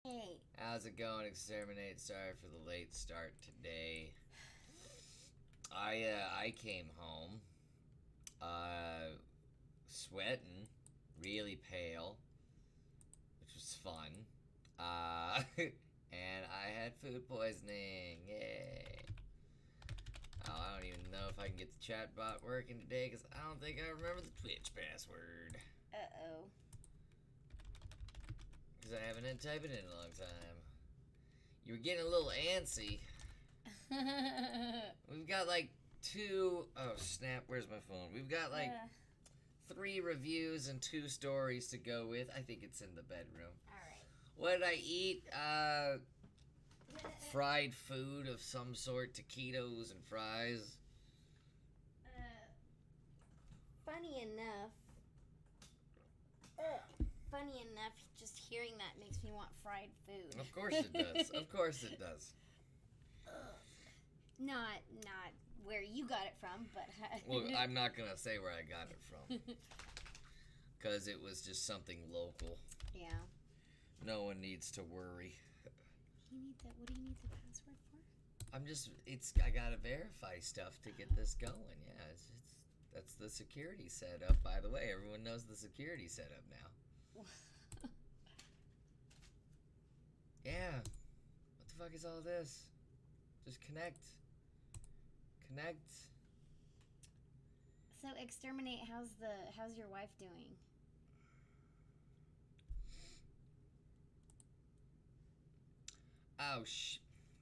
Hey. How's it going, Exterminate? Sorry for the late start today. I came home, uh, sweating, really pale, which was fun. Uh, and I had food poisoning. Yay! Oh, I don't even know if I can get the chat bot working today because I don't think I remember the Twitch password. Uh-oh. Because I haven't had to type it in a long time. You were getting a little antsy. We've got like two oh snap, where's my phone? We've got like 3 reviews and 2 stories to go with. I think it's in the bedroom. Alright. What did I eat? Fried food of some sort, taquitos and fries. Funny enough, just hearing that makes me want fried food. Of course it does. Of course it does. Not where you got it from, but Well, I'm not gonna say where I got it from. Because it was just something local. Yeah. No one needs to worry. What do you need the password for? I gotta verify stuff to get this going. Yeah, that's the security setup. By the way, everyone knows the security setup now. Yeah. What the fuck is all this? Just connect. Connect. So Exterminate, how's your wife doing? Oh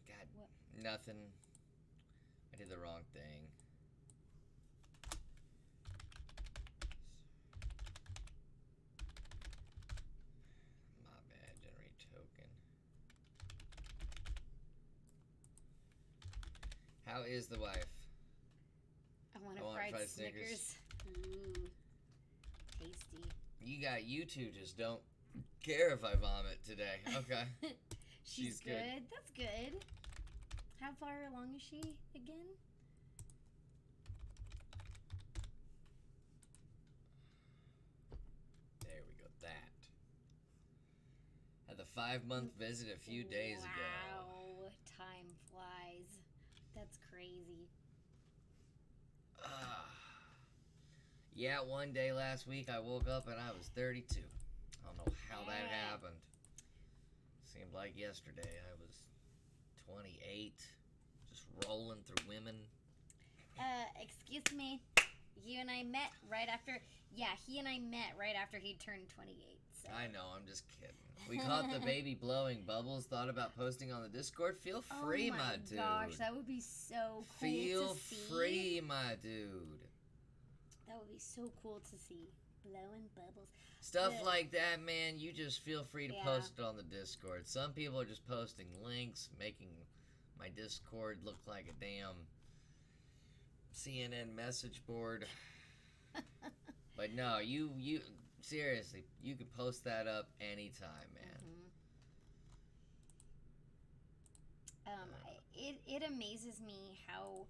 God. What? Nothing. I did the wrong thing. My bad. Generate token. How is the wife? I want a fried Snickers. Ooh. Tasty. You two just don't care if I vomit today. Okay. She's good. That's good. How far along is she again? There we go. That. Had the 5-month visit a few days ago. Wow. Time flies. That's crazy. Yeah, one day last week I woke up and I was 32. I don't know how that happened. Seemed like yesterday I was 28, just rolling through women. Excuse me. You and I met right after. Yeah, he and I met right after he turned 28. So. I know, I'm just kidding. We caught the baby blowing bubbles. Thought about posting on the Discord. Feel free, my dude. Oh my gosh, that would be so cool Feel to see. free, my dude. That would be so cool to see. Blowing bubbles. Stuff like that, man, you just feel free to Yeah. post it on the Discord. Some people are just posting links, making my Discord look like a damn CNN message board. But no, you seriously, you can post that up anytime, man. It amazes me how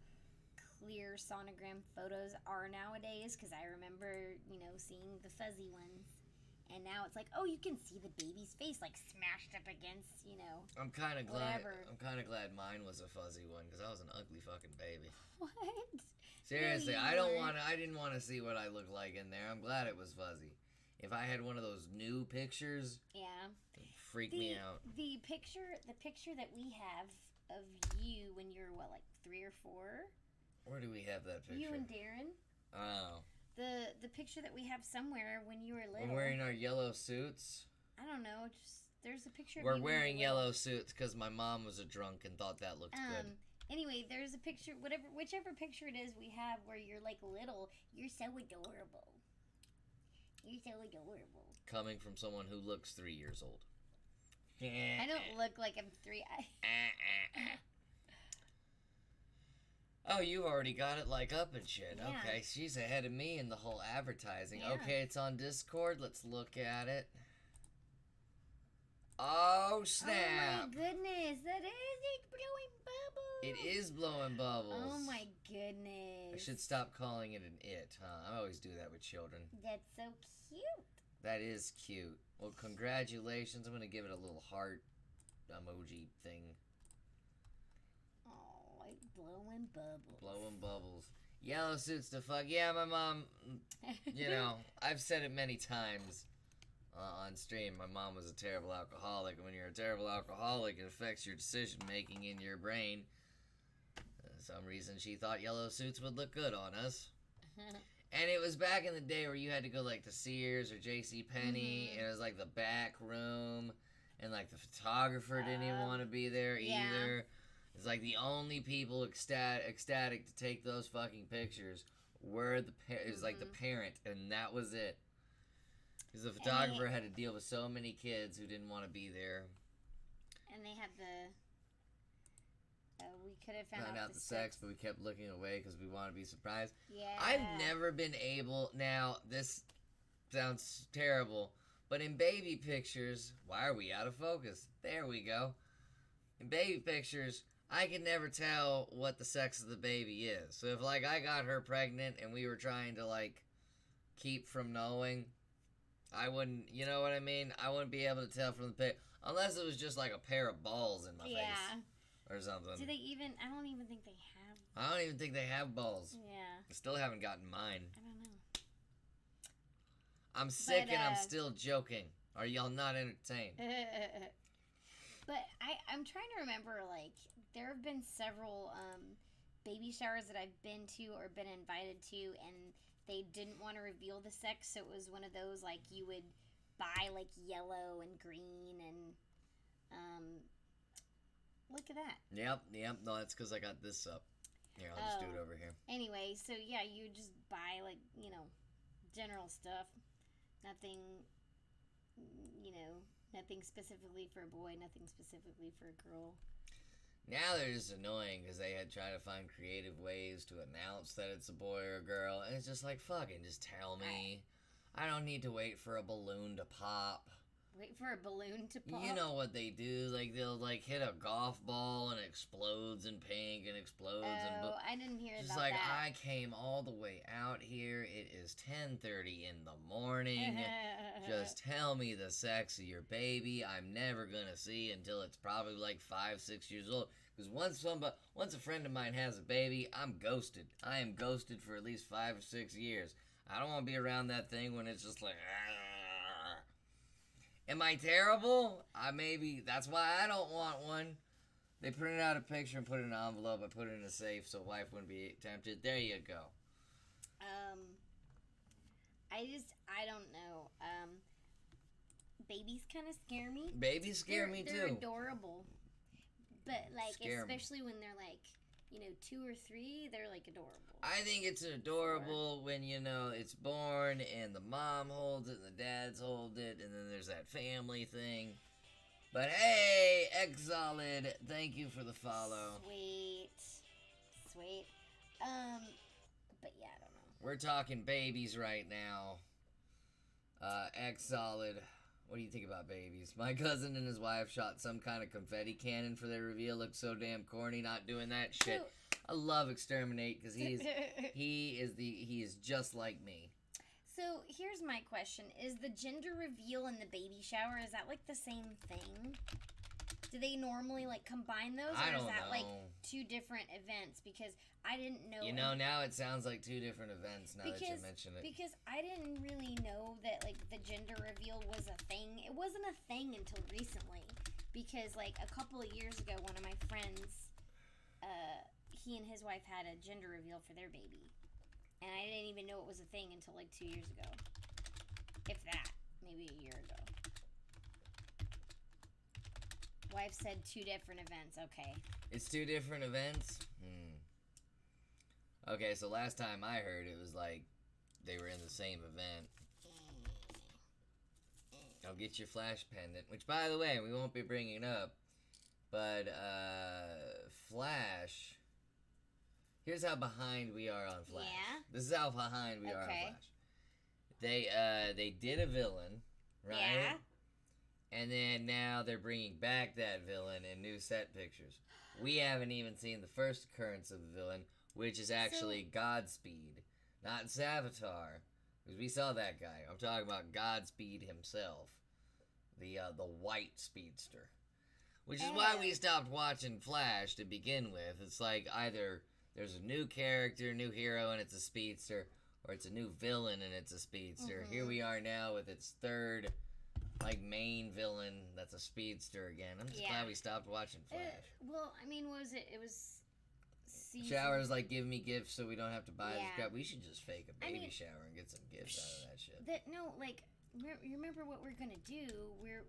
clear sonogram photos are nowadays, because I remember, seeing the fuzzy ones, and now it's like, oh, you can see the baby's face like smashed up against, I'm kind of glad. whatever. I'm kind of glad mine was a fuzzy one because I was an ugly fucking baby. What? Seriously, No, you I don't weren't. want to. I didn't want to see what I looked like in there. I'm glad it was fuzzy. If I had one of those new pictures, Yeah. it'd freak me out. The picture that we have of you when you're like 3 or 4. Where do we have that picture? You and Darren. Oh. The picture that we have somewhere when you were little. We're wearing our yellow suits. I don't know. Just there's a picture. We're of you when wearing you were little. yellow suits because my mom was a drunk and thought that looked good. Anyway, there's a picture. Whichever picture it is we have where you're like little. You're so adorable. You're so adorable. Coming from someone who looks 3 years old. I don't look like I'm 3. Oh, you already got it like up and shit. Yeah. Okay, she's ahead of me in the whole advertising. Yeah. Okay, it's on Discord. Let's look at it. Oh, snap. Oh my goodness, it's blowing bubbles. It is blowing bubbles. Oh my goodness. I should stop calling it an it, huh? I always do that with children. That's so cute. That is cute. Well, congratulations. I'm going to give it a little heart. emoji thing. Oh, like blowing bubbles. Blowing bubbles. Yellow suits to fuck. Yeah, my mom, you know, I've said it many times on stream. My mom was a terrible alcoholic. And when you're a terrible alcoholic, it affects your decision making in your brain. Some reason she thought yellow suits would look good on us. And it was back in the day where you had to go like to Sears or J.C. Penney, and it was like the back room, and like the photographer didn't even want to be there either. It's like the only people ecstatic to take those fucking pictures were it was like the parent, and that was it. Because the photographer had to deal with so many kids who didn't want to be there. And they had the. We could have found out the sex, but we kept looking away because we wanted to be surprised. Yeah. I've never been able. Now this sounds terrible, but in baby pictures, why are we out of focus? There we go. In baby pictures, I can never tell what the sex of the baby is. So if like I got her pregnant and we were trying to like keep from knowing, I wouldn't, you know what I mean? I wouldn't be able to tell from the pic unless it was just like a pair of balls in my face or something. Do they even? I don't even think they have. I don't even think they have balls. Yeah. I still haven't gotten mine. I don't know. I'm sick and I'm still joking. Are y'all not entertained? But I'm trying to remember, like, there have been several baby showers that I've been to or been invited to, and they didn't want to reveal the sex, so it was one of those, like, you would buy, like, yellow and green and, look at that. Yep. No, that's because I got this up. Here, I'll just do it over here. Anyway, so, yeah, you just buy, like, you know, general stuff. Nothing, you know, nothing specifically for a boy, nothing specifically for a girl. Now they're just annoying because they had tried to find creative ways to announce that it's a boy or a girl, and it's just like, fucking just tell me. I don't need to wait for a balloon to pop. Wait for a balloon to pop? You know what they do, like they'll like hit a golf ball and it explodes in pink and explodes in blue. I didn't hear just about like, that. I came all the way out here, it is 10:30 in the morning. Just tell me the sex of your baby. I'm never gonna see until it's probably like 5-6 years old. Because once a friend of mine has a baby, I'm ghosted. I am ghosted for at least 5 or 6 years. I don't want to be around that thing when it's just like, am I terrible? Maybe. That's why I don't want one. They printed out a picture and put it in an envelope. I put it in a safe so wife wouldn't be tempted. There you go. I don't know. Babies kind of scare me. Babies scare me too. They're adorable. But, like, Scare me. especially when they're, like, you know, 2 or 3, they're, like, adorable. I think it's adorable when, you know, it's born and the mom holds it and the dads hold it and then there's that family thing. But hey, X-Solid, thank you for the follow. Sweet. But yeah, I don't know. We're talking babies right now. X-Solid, what do you think about babies? My cousin and his wife shot some kind of confetti cannon for their reveal. Looked so damn corny not doing that shit. I love Exterminate because he is just like me. So here's my question: is the gender reveal and the baby shower, is that like the same thing? Do they normally like combine those, or is that like 2 different events? Because I didn't know. You know, now it sounds like 2 different events. Now that you mention it, because I didn't really know that like the gender reveal was a thing. It wasn't a thing until recently. Because like a couple of years ago, one of my friends, he and his wife had a gender reveal for their baby. And I didn't even know it was a thing until like 2 years ago. If that. Maybe a year ago. Wife said 2 different events. Okay. It's 2 different events? Okay, so last time I heard it was like they were in the same event. I'll get your Flash pendant, which by the way, we won't be bringing up. But, Flash... Here's how behind we are on Flash. Yeah? This is how behind we are on Flash. They did a villain, right? Yeah. And then now they're bringing back that villain in new set pictures. We haven't even seen the first occurrence of the villain, which is actually Godspeed, not Savitar, because we saw that guy. I'm talking about Godspeed himself, the white speedster. Which is why we Ew. stopped watching Flash to begin with. It's like either there's a new character, new hero, and it's a speedster, or it's a new villain and it's a speedster. Here we are now with its third, like, main villain that's a speedster again. I'm just glad we stopped watching Flash. Well, I mean, what was it? It was Showers like give me gifts so we don't have to buy this Yeah. crap. We should just fake a baby mean, shower and get some gifts out of that shit. You remember what we're gonna do?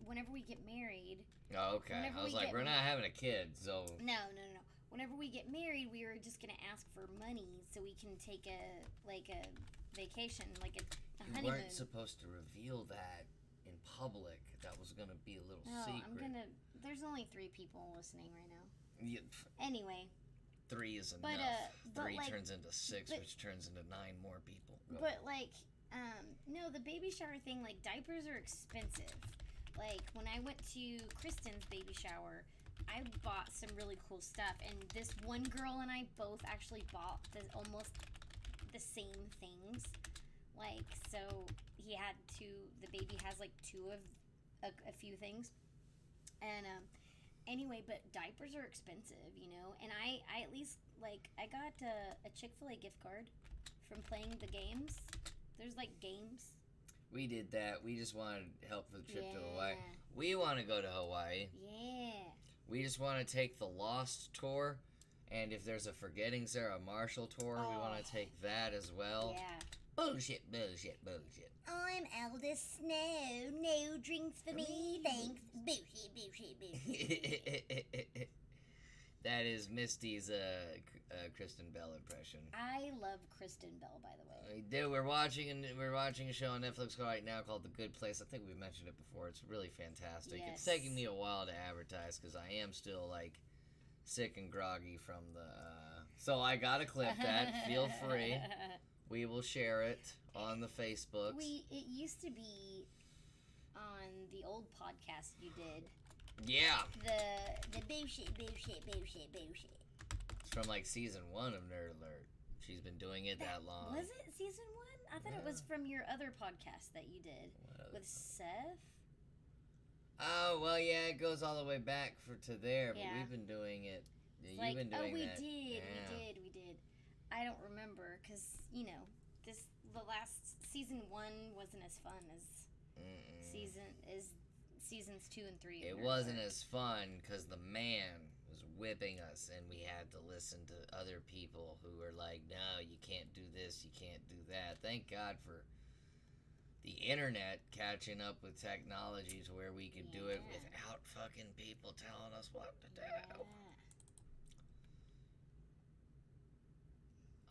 Whenever we get married. Oh, okay. Whenever I was we like, get we're not having a kid, so. No. Whenever we get married, we were just gonna ask for money so we can take a vacation, like a You honeymoon. weren't supposed to reveal that in public. That was gonna be a little No, secret. There's only 3 people listening right now. Yeah, Anyway, 3 is enough. but, 3 like, turns into 6, but- which turns into 9 more people. Go but like, no, the baby shower thing, like, diapers are expensive. Like, when I went to Kristen's baby shower, I bought some really cool stuff, and this one girl and I both actually bought almost the same things. Like, so the baby has like 2 of a few things. And, anyway, but diapers are expensive, you know, and I at least, like, I got a Chick-fil-A gift card from playing the games. There's, like, games. We did that. We just wanted help for the trip to Hawaii. Yeah. We want to go to Hawaii. Yeah. We just want to take the Lost tour, and if there's a Forgetting Sarah Marshall tour, we want to take that as well. Yeah. Bullshit. I'm Aldous Snow. No drinks for me, thanks. Bullshit. That is Misty's Kristen Bell impression. I love Kristen Bell, by the way. Dude, we're watching a show on Netflix right now called The Good Place. I think we've mentioned it before. It's really fantastic. Yes. It's taking me a while to advertise because I am still like sick and groggy from the. So I gotta clip that. Feel free. We will share it on the Facebooks. It used to be on the old podcast you did. Yeah. The bullshit. It's from like season 1 of Nerd Alert. She's been doing it that long. Was it season 1? I thought it was from your other podcast that you did with Seth. Oh well, yeah, it goes all the way back to there, but Yeah. we've been doing it. You've Like, been doing we that. did, Yeah. we did. I don't remember because the last season 1 wasn't as fun as seasons 2 and 3. It wasn't as fun because the man was whipping us, and we had to listen to other people who were like, "No, you can't do this, you can't do that." Thank God for the internet catching up with technology to where we could do it Yeah. without fucking people telling us what to do. Yeah.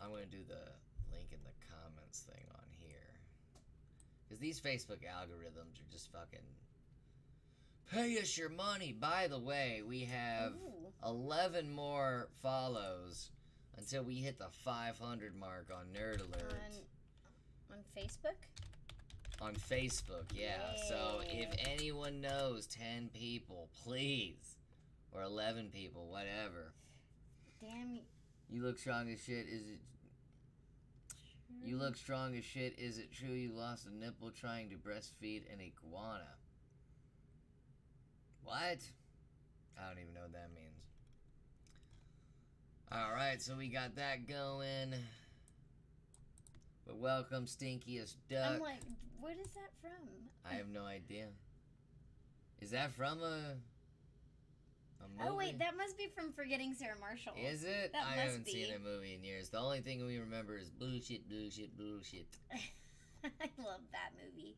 I'm going to do the link in the comments thing on here. Because these Facebook algorithms are just fucking... Pay us your money! By the way, we have Ooh. 11 more follows until we hit the 500 mark on Nerd Alert. On Facebook? On Facebook, yeah. So if Yay. anyone knows 10 people, please. Or 11 people, whatever. Damn. You look strong as shit. Is it... You look strong as shit. Is it true you lost a nipple trying to breastfeed an iguana? What? I don't even know what that means. Alright, so we got that going. But welcome, Stinkiest Duck. I'm like, what is that from? I have no idea. Is that from a movie? Oh wait, that must be from Forgetting Sarah Marshall. Is it? That I must haven't be. seen a movie in years. The only thing we remember is bullshit. I love that movie.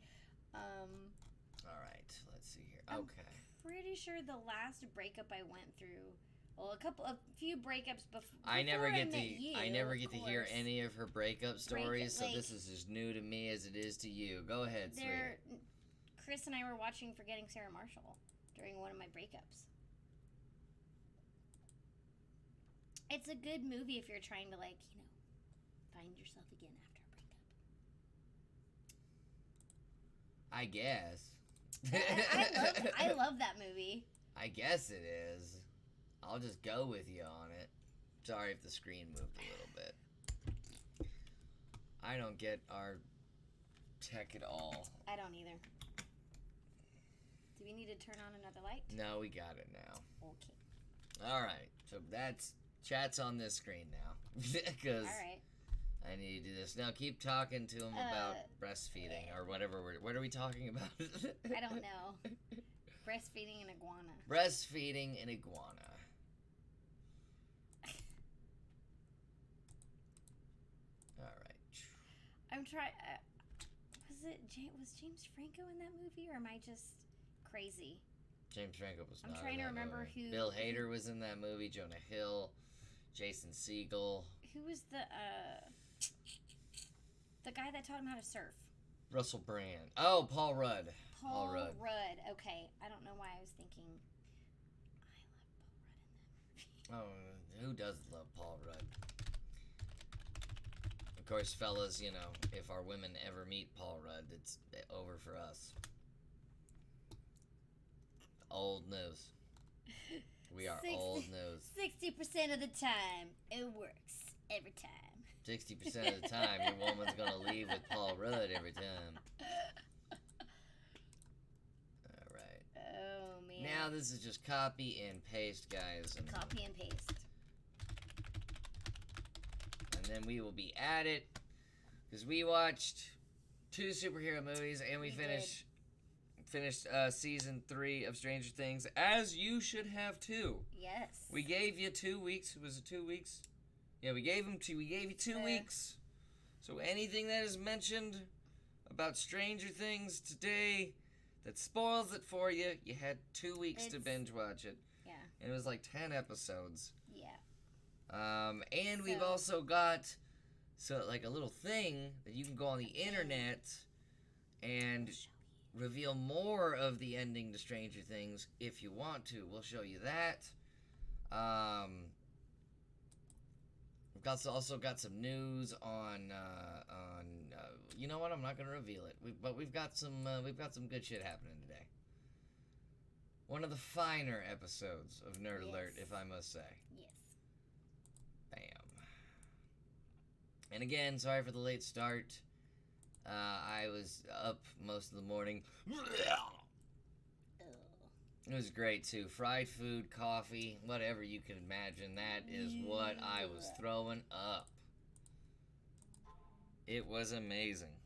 Alright, let's see here. I'm Okay. Pretty sure the last breakup I went through, well, a few breakups before I never get met to you, I never of get to hear course. any of her breakup stories, so like- this is as new to me as it is to you. Go ahead, sweetie. Chris and I were watching Forgetting Sarah Marshall during one of my breakups. It's a good movie if you're trying to, like, find yourself again after a breakup. I guess. I love that movie. I guess it is. I'll just go with you on it. Sorry if the screen moved a little bit. I don't get our tech at all. I don't either. Do we need to turn on another light? No, we got it now. Okay. All right. So that's chat's on this screen now because All right. I need to do this now. Keep talking to him about breastfeeding or whatever. What are we talking about? I don't know. Breastfeeding an iguana. Breastfeeding an iguana. All right. I'm trying. Was James Franco in that movie, or am I just crazy? James Franco was I'm not trying in to that remember movie. who. Bill Hader was in that movie. Jonah Hill, Jason Segel, Who was the guy that taught him how to surf? Russell Brand. Oh, Paul Rudd. Paul Rudd. Okay, I don't know why I was thinking. I love Paul Rudd in that movie. Oh, who doesn't love Paul Rudd? Of course, fellas, you know, if our women ever meet Paul Rudd, it's over for us. Old news. We are old news. 60% of the time, it works. Every time. 60% of the time, your woman's gonna leave with Paul Rudd every time. Alright. Oh, man. Now this is just copy and paste, guys. And Copy and paste. then we will be at it. Because we watched 2 superhero movies and we finished season 3 of Stranger Things, as you should have too. Yes. We gave you 2 weeks. Was it 2 weeks? Yeah, we gave you 2 weeks. So anything that is mentioned about Stranger Things today that spoils it for you, you had 2 weeks to binge watch it. Yeah. And it was like 10 episodes. Yeah. And we've also got like a little thing that you can go on the internet and reveal more of the ending to Stranger Things if you want to. We'll show you that. We've also got some news on you know what? I'm not gonna reveal it. But we've got some good shit happening today. One of the finer episodes of Nerd Alert, if I must say. Yes. Bam. And again, sorry for the late start. I was up most of the morning. It was great too. Fried food, coffee, whatever you can imagine. That is what I was throwing up. It was amazing.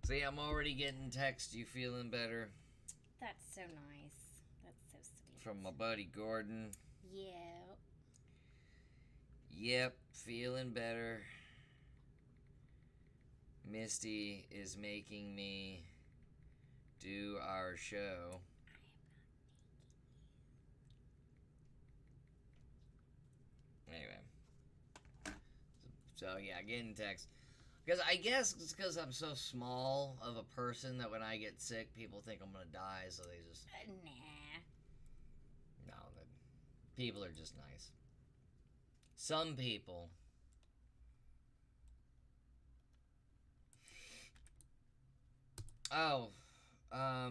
So yeah, I'm already getting text. You feeling better? That's so nice. That's so sweet. From my buddy Gordon. Yeah. Yep, feeling better. Misty is making me do our show. Anyway. So yeah, getting text. Because I guess it's because I'm so small of a person that when I get sick, people think I'm going to die, so they just... Nah. No, people are just nice. Some people... Oh, I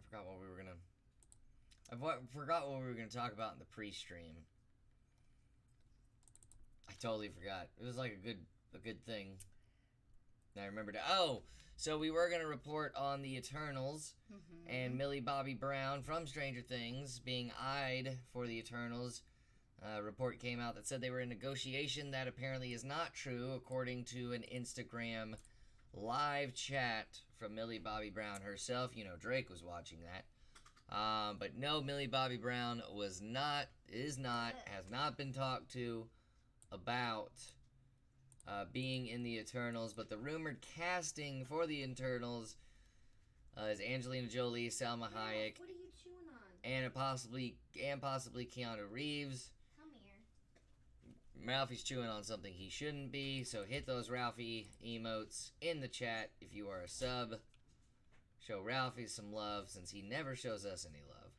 forgot what we were gonna... forgot what we were gonna talk about in the pre-stream. I totally forgot. It was like a good thing. And I remembered. Oh, so we were gonna report on the Eternals and Millie Bobby Brown from Stranger Things being eyed for the Eternals. A report came out that said they were in negotiation. That apparently is not true, according to an Instagram live chat from Millie Bobby Brown herself. You know, Drake was watching that. But no, Millie Bobby Brown has not been talked to about being in the Eternals. But the rumored casting for the Eternals is Angelina Jolie, Salma Hayek, What are you chewing on? and possibly Keanu Reeves. Come here. Ralphie's chewing on something he shouldn't be, so hit those Ralphie emotes in the chat if you are a sub. Show Ralphie some love, since he never shows us any love.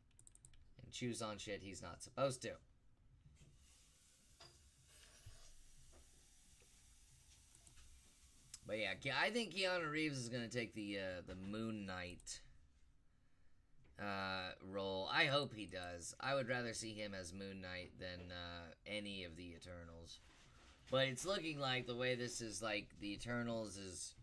And chews on shit he's not supposed to. But yeah, I think Keanu Reeves is going to take the Moon Knight role. I hope he does. I would rather see him as Moon Knight than any of the Eternals. But it's looking like the way this is, like, the Eternals is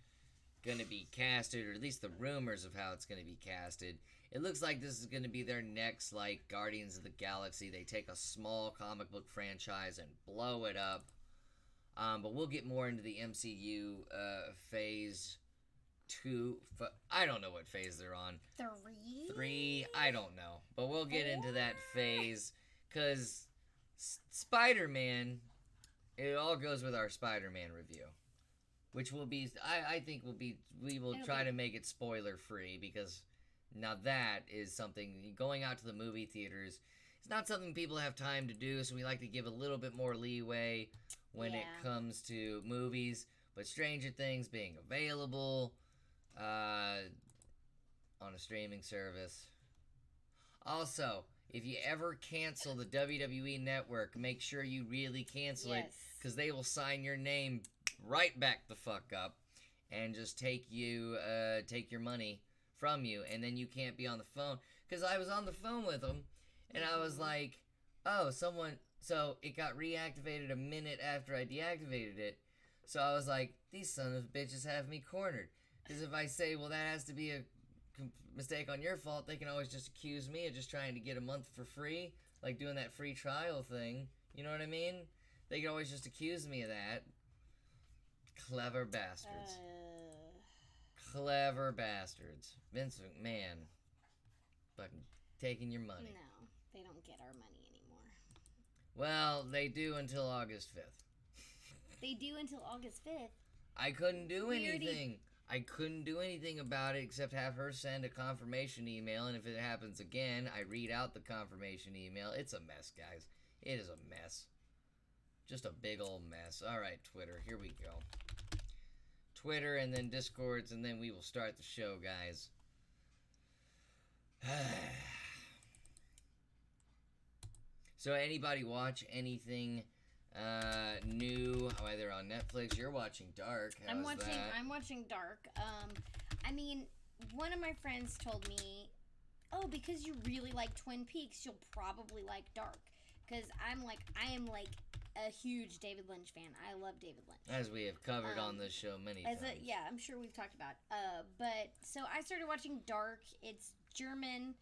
going to be casted, or at least the rumors of how it's going to be casted. It looks like this is going to be their next, like, Guardians of the Galaxy. They take a small comic book franchise and blow it up. But we'll get more into the MCU phase 2. I don't know what phase they're on. 3? I don't know. But we'll get into that phase. Because Spider-Man, it all goes with our Spider-Man review. Which will be, I think we will try to make it spoiler-free. Because now that is something, going out to the movie theaters, it's not something people have time to do. So we like to give a little bit more leeway when it comes to movies. But Stranger Things being available on a streaming service. Also, if you ever cancel the WWE Network, make sure you really cancel it, because they will sign your name right back the fuck up and just take your money from you, and then you can't be on the phone. Because I was on the phone with them, and I was like, oh, so it got reactivated a minute after I deactivated it. So I was like, these son of bitches have me cornered. Because if I say, well, that has to be a mistake on your fault, they can always just accuse me of just trying to get a month for free, like doing that free trial thing. You know what I mean? They can always just accuse me of that. Clever bastards. Clever bastards. Vince McMahon. Fucking taking your money. No, they don't get our money anymore. Well, they do until August 5th. They do until August 5th? I couldn't do anything. I couldn't do anything about it except have her send a confirmation email, and if it happens again, I read out the confirmation email. It's a mess, guys. It is a mess. Just a big old mess. Alright, Twitter, here we go. Twitter, and then Discords, and then we will start the show, guys. So, anybody watch anything new, either on Netflix? You're watching Dark. How's that? I'm watching Dark. I mean, one of my friends told me, oh, because you really like Twin Peaks, you'll probably like Dark. Because I am like a huge David Lynch fan. I love David Lynch. As we have covered on this show many times. I'm sure we've talked about. But so I started watching Dark. It's German.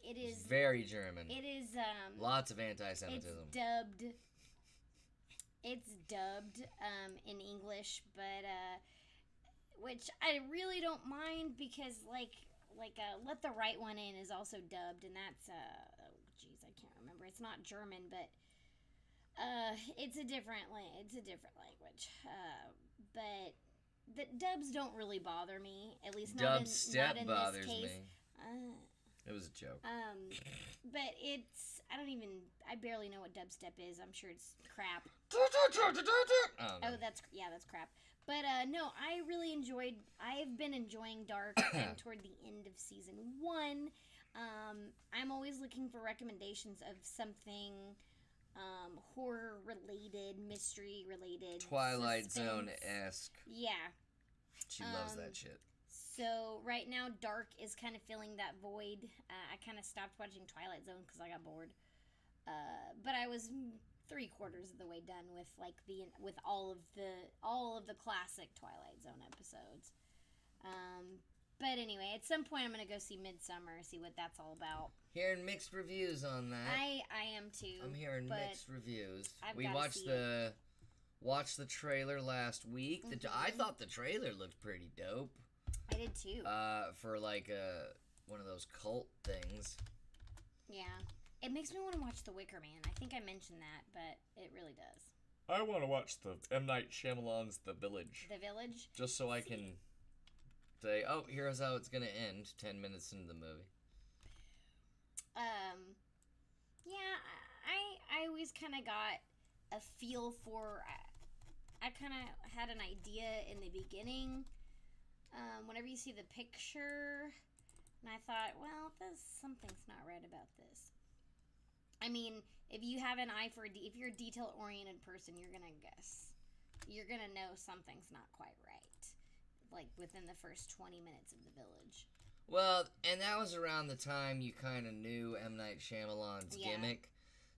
It's very German. It is lots of anti-Semitism. It's dubbed in English, but which I really don't mind, because like Let the Right One In is also dubbed, and that's I can't remember. It's not German, but it's a different language. But the dubs don't really bother me, at least not in this case. It was a joke. But it's, I barely know what dubstep is. I'm sure it's crap. That's crap. But no, I've been enjoying Dark. I'm toward the end of season 1. I'm always looking for recommendations of something horror related, mystery related, Twilight suspense. Zone-esque. Yeah. She loves that shit. So right now, Dark is kind of filling that void. I kind of stopped watching Twilight Zone because I got bored. But I was 3/4 of the way done with with all of the classic Twilight Zone episodes. But anyway, at some point I'm gonna go see Midsummer, see what that's all about. Hearing mixed reviews on that. I am too. I'm hearing mixed reviews. We watched the trailer last week. Mm-hmm. I thought the trailer looked pretty dope. I did too. For like one of those cult things. Yeah. It makes me want to watch The Wicker Man. I think I mentioned that, but it really does. I want to watch the M. Night Shyamalan's The Village. The Village? Just so I can say, oh, here's how it's going to end 10 minutes into the movie. Yeah, I always kind of got a feel for... I kind of had an idea in the beginning. Whenever you see the picture, and I thought, well, something's not right about this. I mean, if you have an eye for if you're a detail-oriented person, you're gonna guess. You're gonna know something's not quite right, like within the first 20 minutes of The Village. Well, and that was around the time you kind of knew M. Night Shyamalan's gimmick.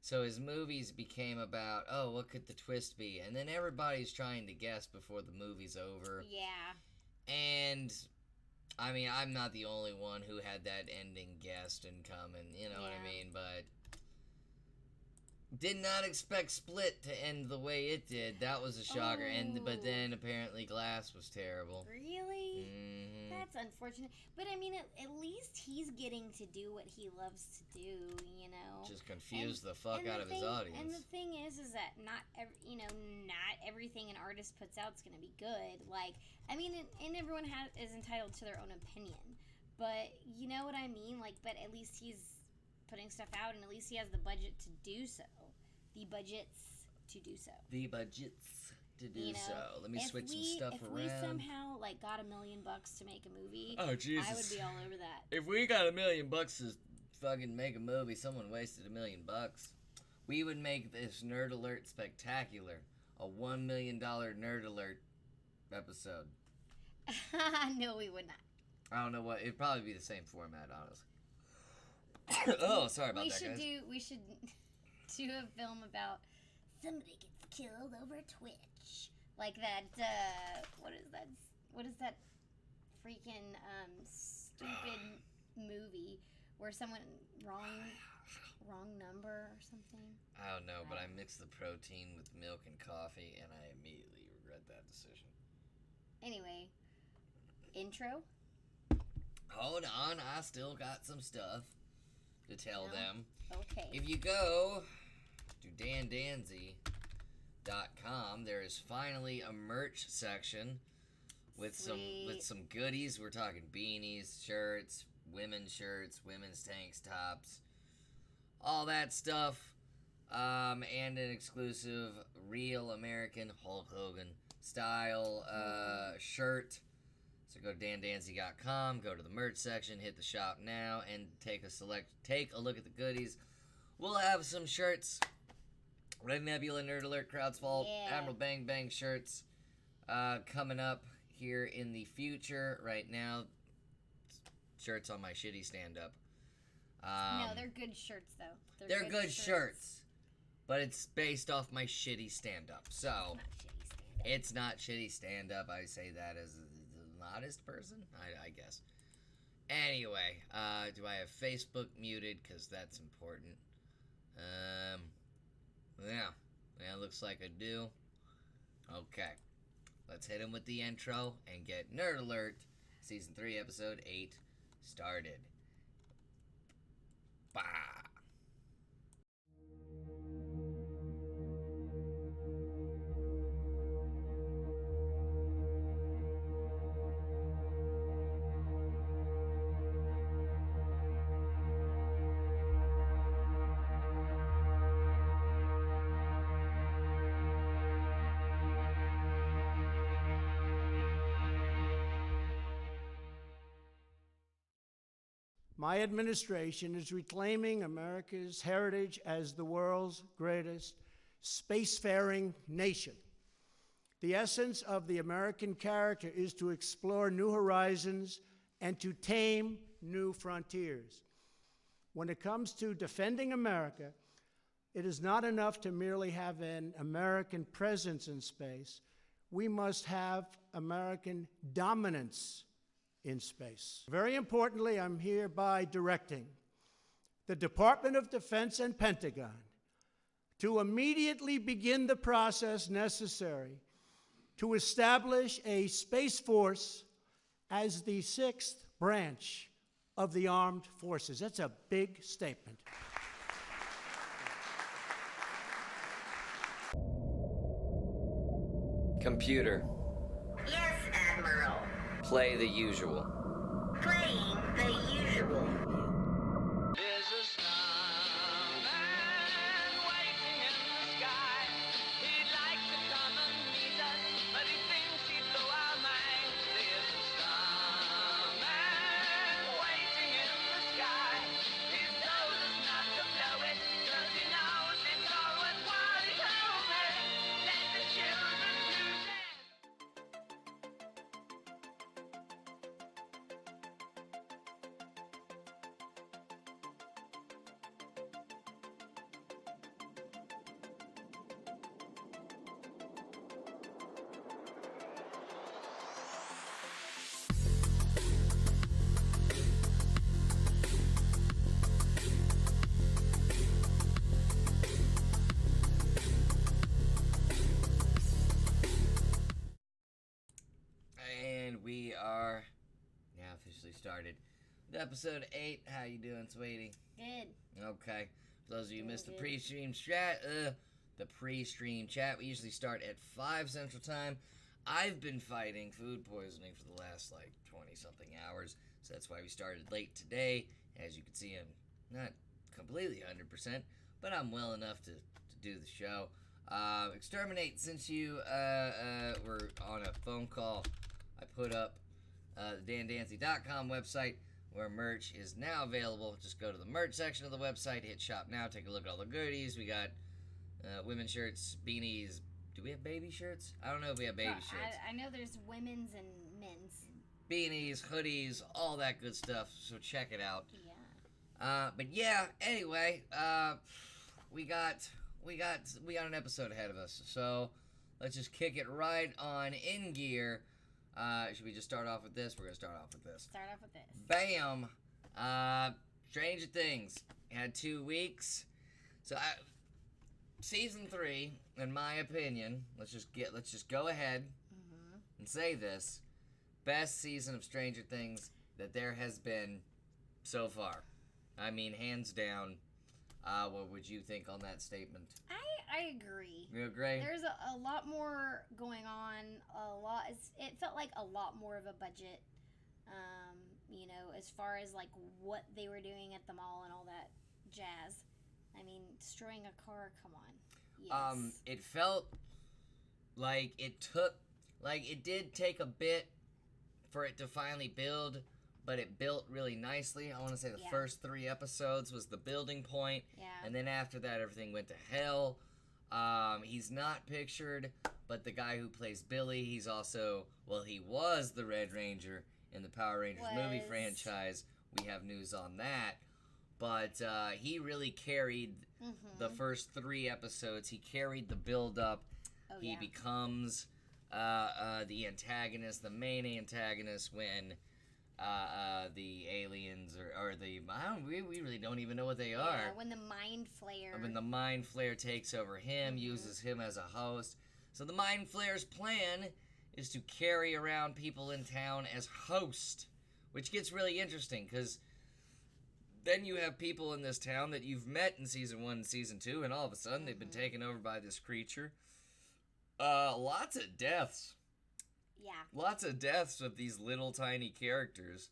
So his movies became about, oh, what could the twist be? And then everybody's trying to guess before the movie's over. Yeah. And I mean, I'm not the only one who had that ending guessed and coming, you know what I mean? But did not expect Split to end the way it did. That was a shocker. But then apparently Glass was terrible. Really? Mm-hmm. That's unfortunate. But I mean, at least he's getting to do what he loves to do, you know. Just confuse the fuck out of his audience. And the thing is that not everything an artist puts out is going to be good. Like, I mean, and everyone is entitled to their own opinion. But you know what I mean? Like, but at least he's putting stuff out, and at least he has the budget to do so. The budgets to do so. Let me switch some stuff around. If we somehow got $1 million to make a movie, oh Jesus, I would be all over that. If we got $1 million to fucking make a movie, someone wasted $1 million. We would make this Nerd Alert spectacular. A $1 million Nerd Alert episode. No, we would not. I don't know what. It'd probably be the same format, honestly. Oh, sorry about that, guys. We should do a film about somebody gets killed over Twitch, like that. What is that freaking stupid movie where someone wrong number or something? I don't know, but I mixed the protein with milk and coffee, and I immediately regret that decision. Anyway, intro. Hold on, I still got some stuff to tell them. Okay. If you go to dandanzi.com, there is finally a merch section with some goodies. We're talking beanies, shirts, women's tank tops, all that stuff, and an exclusive real American Hulk Hogan style shirt. So go to dandanzi.com, go to the merch section, hit the shop now, and take a look at the goodies. We'll have some shirts. Red Nebula, Nerd Alert, Crowd's Fault, Admiral Bang Bang shirts coming up here in the future. Right now, shirts on my shitty stand-up. No, they're good shirts, though. They're good shirts. But it's based off my shitty stand-up. So, it's not shitty stand-up. I say that as an honest person, I guess. Anyway, do I have Facebook muted? Because that's important. Yeah, looks like I do. Okay, let's hit him with the intro and get Nerd Alert Season 3, Episode 8 started. Bah! My administration is reclaiming America's heritage as the world's greatest spacefaring nation. The essence of the American character is to explore new horizons and to tame new frontiers. When it comes to defending America, it is not enough to merely have an American presence in space. We must have American dominance in space. Very importantly, I'm hereby directing the Department of Defense and Pentagon to immediately begin the process necessary to establish a Space Force as the 6th branch of the armed forces. That's a big statement. Computer. Yes, Admiral. Play the usual. Playing the usual. There's a starman waiting in the sky. He'd like to come and meet us, but he thinks he'd blow our minds. There's a starman waiting in the sky. He's told us not to blow it, 'cause he knows it's all worthwhile. He told me, let the children choose it. started with episode 8. How you doing, sweetie? Good. Okay. For those of you who Doing missed the good. pre-stream chat, we usually start at 5 Central Time. I've been fighting food poisoning for the last, 20-something hours, so that's why we started late today. As you can see, I'm not completely 100%, but I'm well enough to do the show. Exterminate, since you were on a phone call, I put up the dandancy.com website where merch is now available. Just go to the merch section of the website, hit shop now, take a look at all the goodies. We got women's shirts, beanies. Do we have baby shirts? I don't know if we have baby shirts. I know there's women's and men's. Beanies, hoodies, all that good stuff. So check it out. Yeah. But yeah, anyway, we got an episode ahead of us. So let's just kick it right on in gear. Should we just start off with this? We're gonna start off with this. Start off with this. Bam! Stranger Things had 2 weeks. So season 3, in my opinion, let's just go ahead and say this: best season of Stranger Things that there has been so far. I mean, hands down. What would you think on that statement? I agree. You agree? There's a lot more going on. It felt like a lot more of a budget. As far as like what they were doing at the mall and all that jazz. I mean, destroying a car. Come on. Yes. It felt like it did take a bit for it to finally build, but it built really nicely. I want to say the first 3 episodes was the building point. Yeah. And then after that, everything went to hell. He's not pictured, but the guy who plays Billy, he was the Red Ranger in the Power Rangers movie franchise. We have news on that. But he really carried the first 3 episodes. He carried the build-up. Oh, He yeah. becomes the antagonist, the main antagonist when the aliens we really don't even know what they are. Yeah, when the Mind Flayer. When the Mind Flayer takes over him, uses him as a host. So the Mind Flayer's plan is to carry around people in town as host, which gets really interesting because then you have people in this town that you've met in season 1 and season 2, and all of a sudden they've been taken over by this creature. Lots of deaths. Yeah. Lots of deaths of these little tiny characters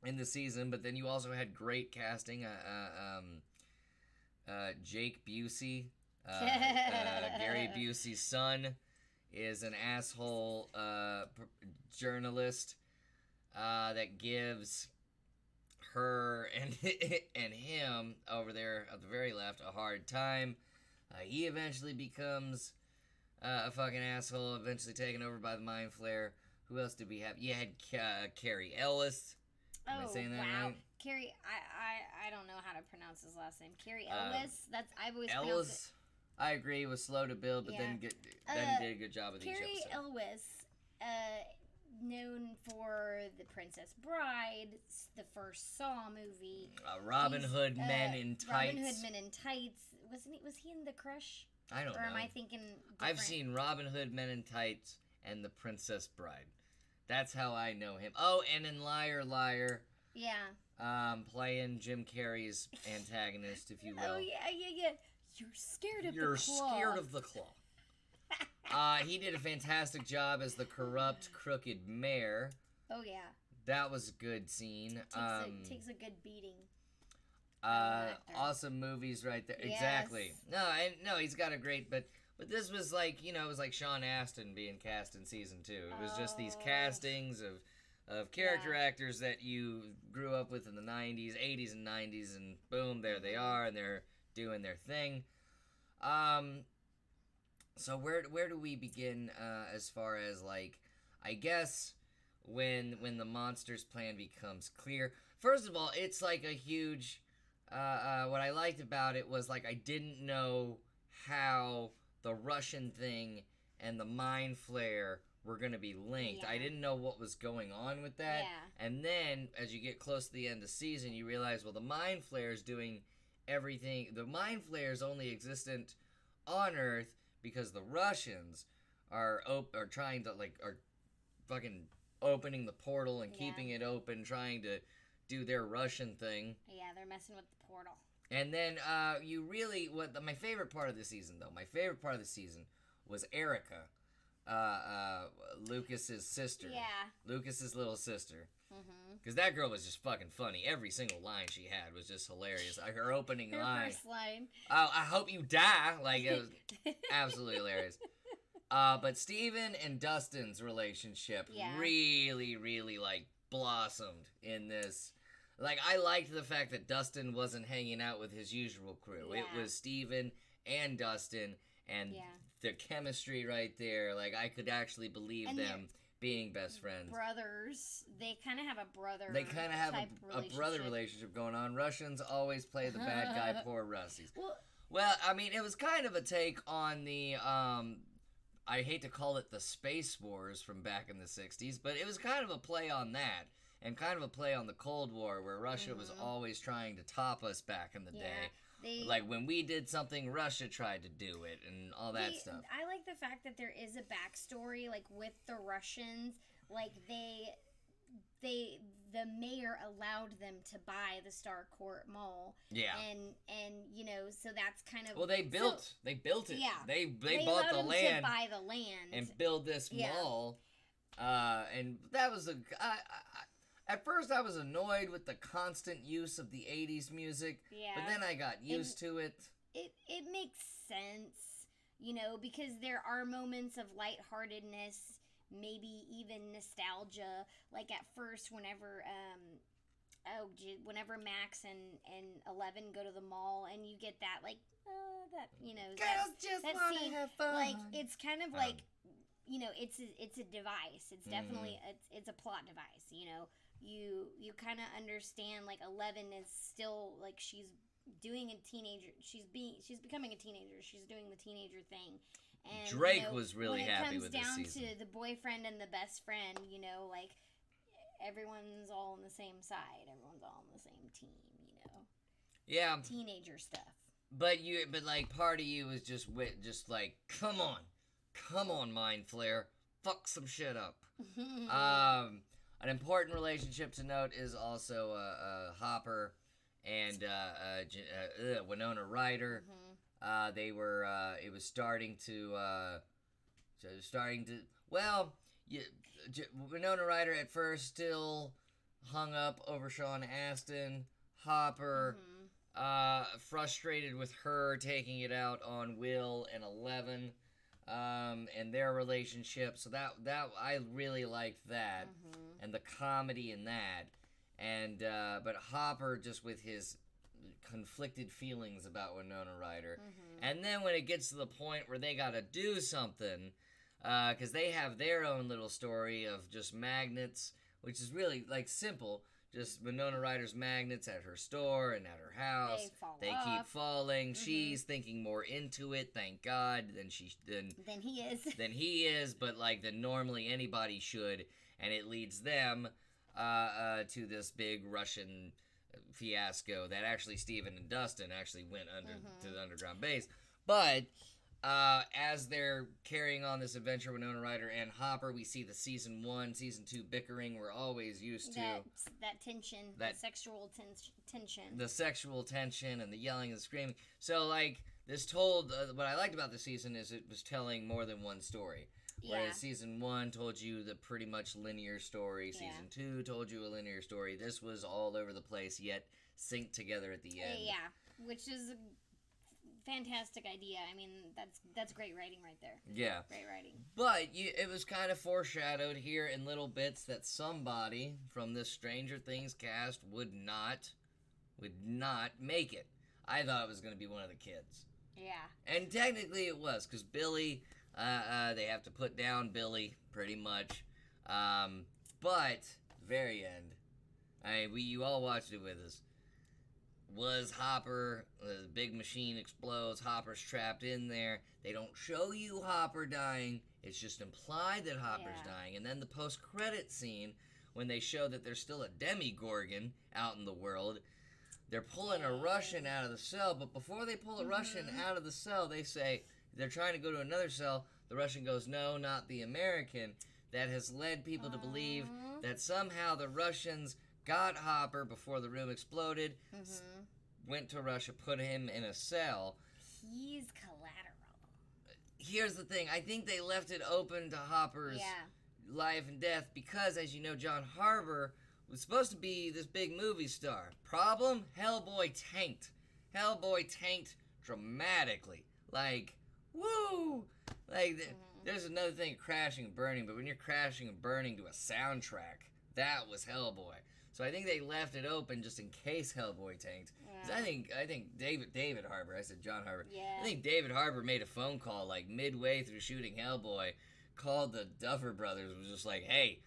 in the season, but then you also had great casting. Jake Busey, Gary Busey's son, is an asshole journalist that gives her and him over there at the very left a hard time. He eventually becomes a fucking asshole, eventually taken over by the Mind Flayer. Who else did we have? You had Carrie Ellis. Am I saying that right? Carrie, I don't know how to pronounce his last name. Carrie Ellis. I've always pronounced Ellis, I agree, was slow to build, but then did a good job with each Carrie episode. Ellis, known for The Princess Bride, the first Saw movie. Robin Hood Men in Tights. Robin Hood Men in Tights. Was he in The Crush? I don't know. Or am I thinking I've different? seen Robin Hood Men in Tights and The Princess Bride. That's how I know him. Oh, and in Liar Liar. Yeah. Playing Jim Carrey's antagonist, if you will. Oh, yeah. You're scared of the claw. You're scared of the claw. He did a fantastic job as the corrupt, crooked mayor. Oh, yeah. That was a good scene. Takes a good beating. Awesome movies right there. Yes. Exactly. No, he's got a great, but this was like, it was like Sean Astin being cast in season 2. It was just these castings of character actors that you grew up with in the 90s, 80s and 90s, and boom, there they are, and they're doing their thing. So where do we begin as far as, like, I guess when the monster's plan becomes clear? First of all, it's like a huge what I liked about it was, like, I didn't know how the Russian thing and the Mind Flayer were going to be linked. Yeah. I didn't know what was going on with that. Yeah. And then, as you get close to the end of the season, you realize, well, the Mind Flayer is doing everything. The Mind Flayer is only existent on Earth because the Russians are fucking opening the portal and Yeah. keeping it open, trying to do their Russian thing. Yeah, they're messing with the portal. And then you really my favorite part of the season was Erica, Lucas's sister. Yeah. Lucas's little sister. Mm-hmm. Because that girl was just fucking funny. Every single line she had was just hilarious. Her opening Her line. first line. Oh, I hope you die. Like, it was absolutely hilarious. But Steven and Dustin's relationship Yeah. really, really, like, blossomed in this. Like, I liked the fact that Dustin wasn't hanging out with his usual crew. It Yeah. was Steven and Dustin, and Yeah. their chemistry right there. Like, I could actually believe And them being best friends. Brothers. They kind of have a brother. They kind of have type a brother relationship going on. Russians always play the bad guy, poor Russies. Well, I mean, it was kind of a take on the, I hate to call it the Space Wars from back in the 60s, but it was kind of a play on that, and kind of a play on the Cold War, where Russia was always trying to top us back in the day. Like, when we did something, Russia tried to do it, and all that stuff. I like the fact that there is a backstory, like, with the Russians. Like, the mayor allowed them to buy the Starcourt Mall. Yeah. And you know, so that's kind of... Well, they built it. Yeah. They they bought allowed the them land to buy the land. and build this Yeah. mall. And that was at first I was annoyed with the constant use of the 80s music, Yeah. but then I got used to it. It makes sense, you know, because there are moments of lightheartedness, maybe even nostalgia. Like at first, whenever whenever Max and 11 go to the mall, and you get that like that, you know, Girls just that wanna scene, have fun. like it's kind of like, you know, it's a device. It's definitely it's a plot device. You know, you kind of understand like 11 is still like she's doing a teenager. She's becoming a teenager. She's doing the teenager thing. And Drake you know, was really happy with this this season. When it season. comes down to the boyfriend and the best friend, you know, like everyone's all on the same side. Everyone's all on the same team. You know, Yeah, teenager stuff. but like part of you was just like, come on, Mind Flare, fuck some shit up. An important relationship to note is also Hopper and Winona Ryder. They were. It was starting to. Well, Winona Ryder at first still hung up over Sean Astin. Hopper, frustrated with her taking it out on Will and 11, and their relationship. So that I really liked that, and the comedy in that, and but Hopper just with his conflicted feelings about Winona Ryder. And then when it gets to the point where they gotta do something, because they have their own little story of just magnets, which is really like simple. Just Winona Ryder's magnets at her store and at her house. They fall keep off. falling. She's thinking more into it, thank God, than he is, but like than normally anybody should, and it leads them to this big Russian fiasco that actually Steven and Dustin actually went to the underground base. But as they're carrying on this adventure, Winona Ryder and Hopper, we see the season 1, season 2 bickering we're always used to. That tension, that sexual tension. The sexual tension and the yelling and the screaming. So, like, this told, what I liked about this season is it was telling more than one story. Whereas season 1 told you the pretty much linear story. Season 2 told you a linear story. This was all over the place, yet synced together at the end. Which is a fantastic idea. I mean, that's great writing right there. Yeah. Great writing. But it was kind of foreshadowed here in little bits that somebody from this Stranger Things cast would not make it. I thought it was going to be one of the kids. Yeah. And technically it was, because Billy, they have to put down Billy, pretty much. But, very end, you all watched it with us. Was Hopper, the big machine explodes, Hopper's trapped in there. They don't show you Hopper dying. It's just implied that Hopper's dying. And then the post-credit scene, when they show that there's still a Demigorgon out in the world, they're pulling a Russian out of the cell. But before they pull a Russian out of the cell, they say, they're trying to go to another cell. The Russian goes, no, not the American. that has led people to believe that somehow the Russians got Hopper before the room exploded, went to Russia, put him in a cell. He's collateral. Here's the thing. I think they left it open to Hopper's life and death because, as you know, John Harbour was supposed to be this big movie star. Problem? Hellboy tanked. Hellboy tanked dramatically. Like, woo! Like, there's another thing, crashing and burning, but when you're crashing and burning to a soundtrack, that was Hellboy. So I think they left it open just in case Hellboy tanked. 'Cause I think David Harbour, I said John Harbour. Yeah. I think David Harbour made a phone call like midway through shooting Hellboy, called the Duffer Brothers, was just like, hey,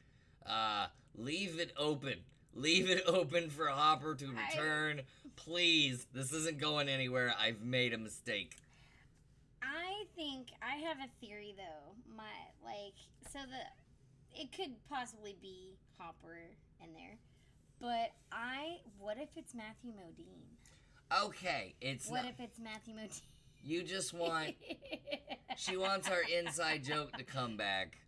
leave it open. Leave it open for Hopper to return. Please. This isn't going anywhere. I've made a mistake. I think I have a theory though. It could possibly be Hopper in there. But what if it's Matthew Modine? Okay, What if it's Matthew Modine? You just want... She wants our inside joke to come back.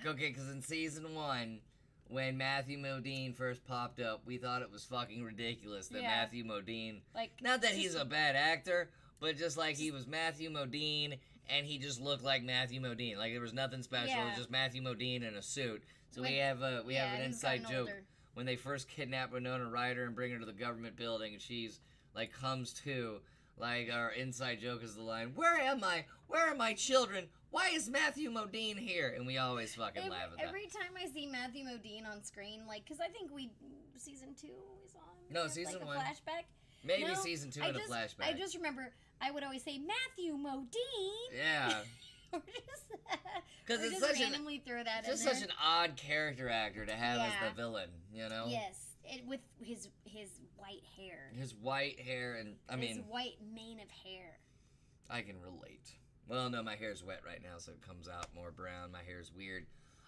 Okay, because in season 1, when Matthew Modine first popped up, we thought it was fucking ridiculous that Matthew Modine... Not that he's a bad actor, but just like he was Matthew Modine, and he just looked like Matthew Modine. Like, there was nothing special. It was just Matthew Modine in a suit. So we have an inside joke. Older. When they first kidnap Winona Ryder and bring her to the government building, and she's, like, comes to, like, our inside joke is the line, where am I? Where are my children? Why is Matthew Modine here? And we always fucking laugh at that. Every time I see Matthew Modine on screen, because I think season 2 we saw him. No, season 1. Flashback. Maybe season 2 in a flashback. I just remember I would always say, Matthew Modine! Yeah. Because it's such randomly throw that in just there. such an odd character actor to have as the villain, you know? Yes, with his white hair. His white hair and, his white mane of hair. I can relate. Well, no, my hair's wet right now, so it comes out more brown. My hair's weird.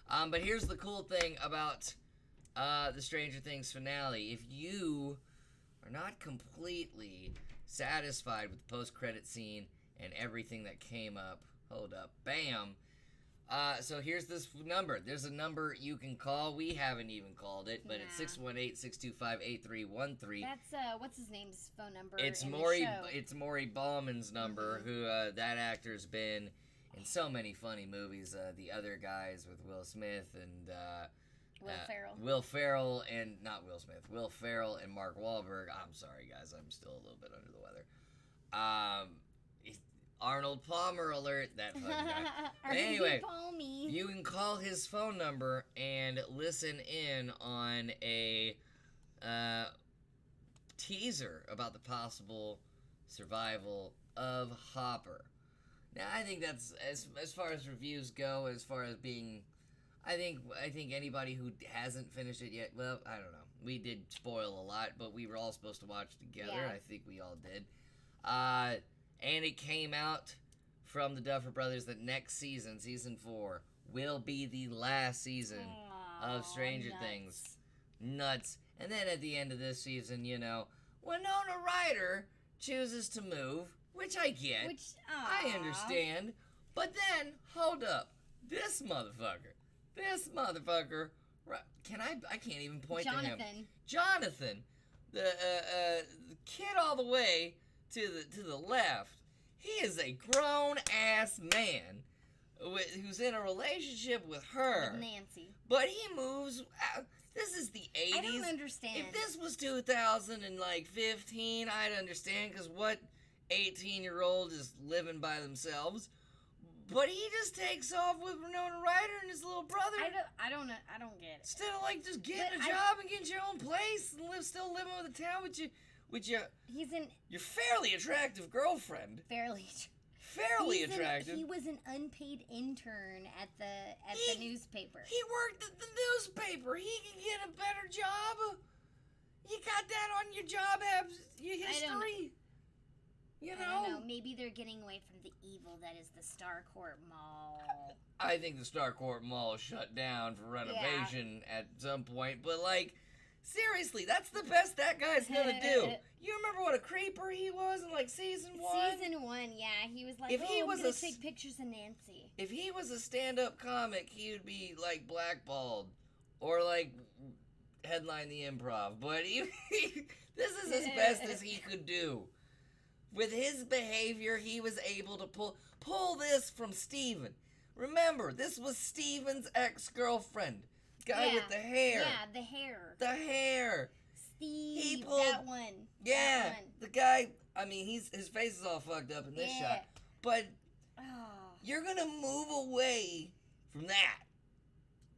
But here's the cool thing about the Stranger Things finale. If you are not completely satisfied with the post-credit scene and everything that came up, hold up, bam. So here's this number. There's a number you can call. We haven't even called it, but it's 618-625-8313. That's what's his name's phone number. It's in Maury. the show. It's Maury Ballman's number. Who that actor's been in so many funny movies. The Other Guys with Will Smith and Will Ferrell and not Will Smith. Will Ferrell and Mark Wahlberg. I'm sorry, guys. I'm still a little bit under the weather. Arnold Palmer alert, that fucking guy. Anyway, you can call his phone number and listen in on a teaser about the possible survival of Hopper. Now, I think that's, as far as reviews go, as far as being, I think anybody who hasn't finished it yet, well, I don't know. We did spoil a lot, but we were all supposed to watch together. Yeah. I think we all did. And it came out from the Duffer Brothers that next season, season 4, will be the last season of Stranger Things. Nuts. And then at the end of this season, Winona Ryder chooses to move, which I get. I understand. But then, hold up. This motherfucker, I can't even point to him. Jonathan, the kid all the way to the left, he is a grown-ass man who's in a relationship with her. With Nancy. But he moves... this is the 80s. I don't understand. If this was 2015, I'd understand, because what 18-year-old is living by themselves? But he just takes off with Winona Ryder and his little brother. I don't know. I don't get it. Instead of, just getting a job and getting your own place and still living with the town with your fairly attracactive girlfriend. Fairly attractive. He was an unpaid intern at the newspaper. He worked at the newspaper. He can get a better job. You got that on your job history. I don't know. Maybe they're getting away from the evil that is the Starcourt Mall. I think the Starcourt Mall shut down for renovation at some point, but seriously, that's the best that guy's gonna do. You remember what a creeper he was in, like, season 1? Season 1, yeah. He was like, If he I'm was gonna a take pictures of Nancy. If he was a stand-up comic, he would be, like, blackballed. Or, like, headline the Improv. But this is as best as he could do. With his behavior, he was able to pull this from Steven. Remember, this was Steven's ex-girlfriend. Guy with the hair. Yeah, the hair. The hair. Steve, He pulled- that one. Yeah. That one. The guy, I mean, his face is all fucked up in this Yeah. shot. But Oh. you're gonna move away from that.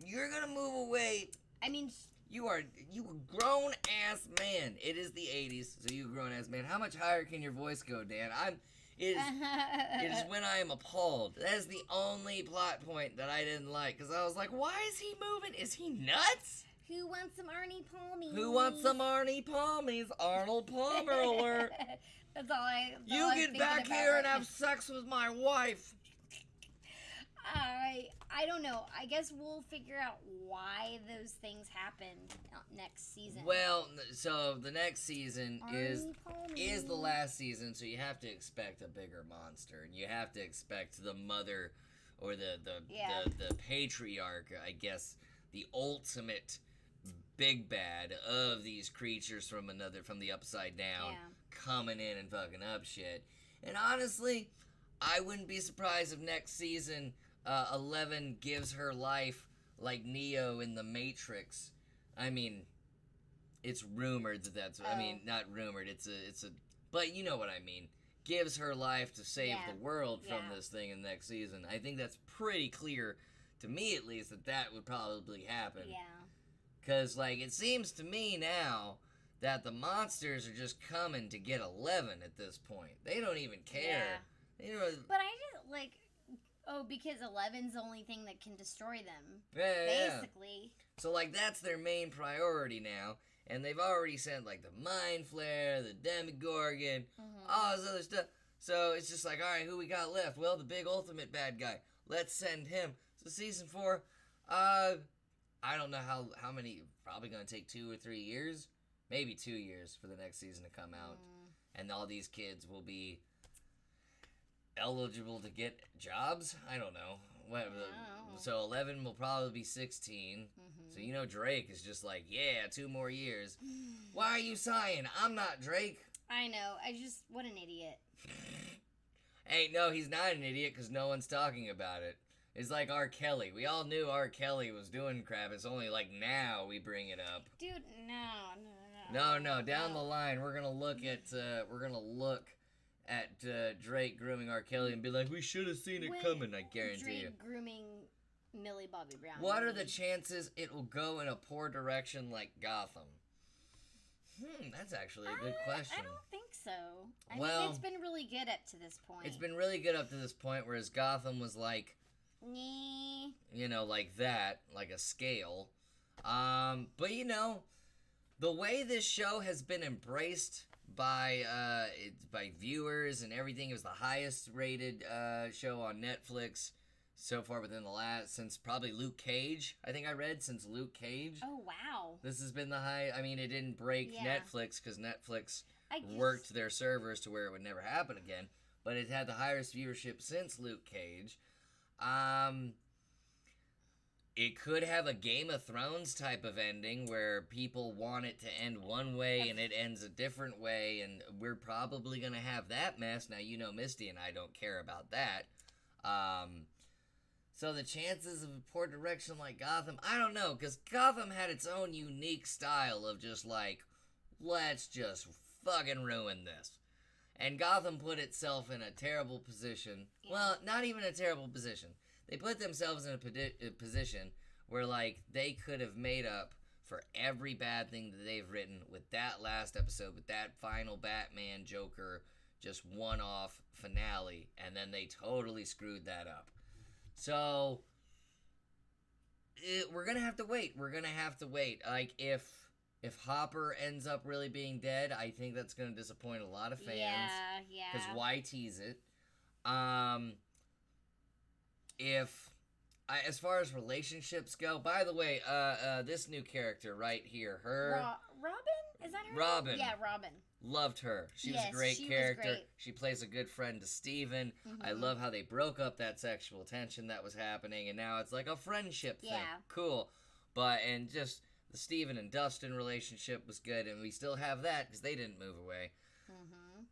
You're gonna move away. I mean, You a grown ass man. It is the 80s, so you a grown ass man. How much higher can your voice go, Dan? It is when I am appalled. That is the only plot point that I didn't like, because I was like, why is he moving? Is he nuts? Who wants some Arnie Palmies? Who wants some Arnie Palmies? Arnold Palmer alert. That's all I. That's all You I'm get thinking back about here right and have now. sex with my wife. I don't know. I guess we'll figure out why those things happened next season. Well, so the next season is Arnie the Palmy. last season, so you have to expect a bigger monster, and you have to expect the mother or the patriarch, I guess, the ultimate big bad of these creatures from the upside down, coming in and fucking up shit. And honestly, I wouldn't be surprised if next season 11 gives her life like Neo in the Matrix. I mean, it's rumored that that's. I mean, not rumored. It's a. But you know what I mean. Gives her life to save the world from this thing in the next season. I think that's pretty clear, to me at least, that would probably happen. Yeah. Because, like, it seems to me now that the monsters are just coming to get 11 at this point. They don't even care. Yeah. They don't. But I just like. Oh, because 11's the only thing that can destroy them. Yeah. Basically. So, like, that's their main priority now. And they've already sent, like, the Mind Flare, the Demogorgon, all this other stuff. So, it's just like, alright, who we got left? Well, the big ultimate bad guy. Let's send him. So, season 4, I don't know how many, probably gonna take 2 or 3 years. Maybe 2 years for the next season to come out. And all these kids will be eligible to get jobs? I don't know. Whatever. So 11 will probably be 16. So you know Drake is just like, yeah, 2 more years. Why are you sighing? I'm not Drake. I know. What an idiot. Hey, no, he's not an idiot because no one's talking about it. It's like R. Kelly. We all knew R. Kelly was doing crap. It's only like now we bring it up. Dude, no. No, down the line we're gonna look at Drake grooming R. Kelly and be like, we should have seen it coming. I guarantee Drake you. grooming Millie Bobby Brown. What are the chances it will go in a poor direction like Gotham? That's actually a good question. I don't think so. I Well, mean, it's been really good up to this point. It's been really good up to this point, whereas Gotham was like, Nah. you know, like that, like a scale. But you know, the way this show has been embraced by viewers and everything, it was the highest rated show on Netflix so far since probably Luke Cage. I think I read since Luke Cage. Oh, wow. This has been the high. I mean, it didn't break Yeah. Netflix because Netflix I guess- worked their servers to where it would never happen again. But it had the highest viewership since Luke Cage. It could have a Game of Thrones type of ending where people want it to end one way and it ends a different way, and we're probably gonna have that mess. Now, you know, Misty and I don't care about that. So the chances of a poor direction like Gotham, I don't know, because Gotham had its own unique style of just like, let's just fucking ruin this. And Gotham put itself in a terrible position. Yeah. Well, not even a terrible position. They put themselves in a position where, like, they could have made up for every bad thing that they've written with that last episode, with that final Batman Joker just one-off finale, and then they totally screwed that up. So, we're gonna have to wait. Like, if Hopper ends up really being dead, I think that's gonna disappoint a lot of fans. Yeah. Because why tease it? As far as relationships go, by the way, this new character right here, her... Robin? Is that her? Robin. Yeah, Robin. Loved her. She was Yes, a great she was character. great. She plays a good friend to Steven. I Mhm. love how they broke up that sexual tension that was happening, and now it's like a friendship thing. Yeah. Cool. And just the Steven and Dustin relationship was good, and we still have that because they didn't move away. Mhm.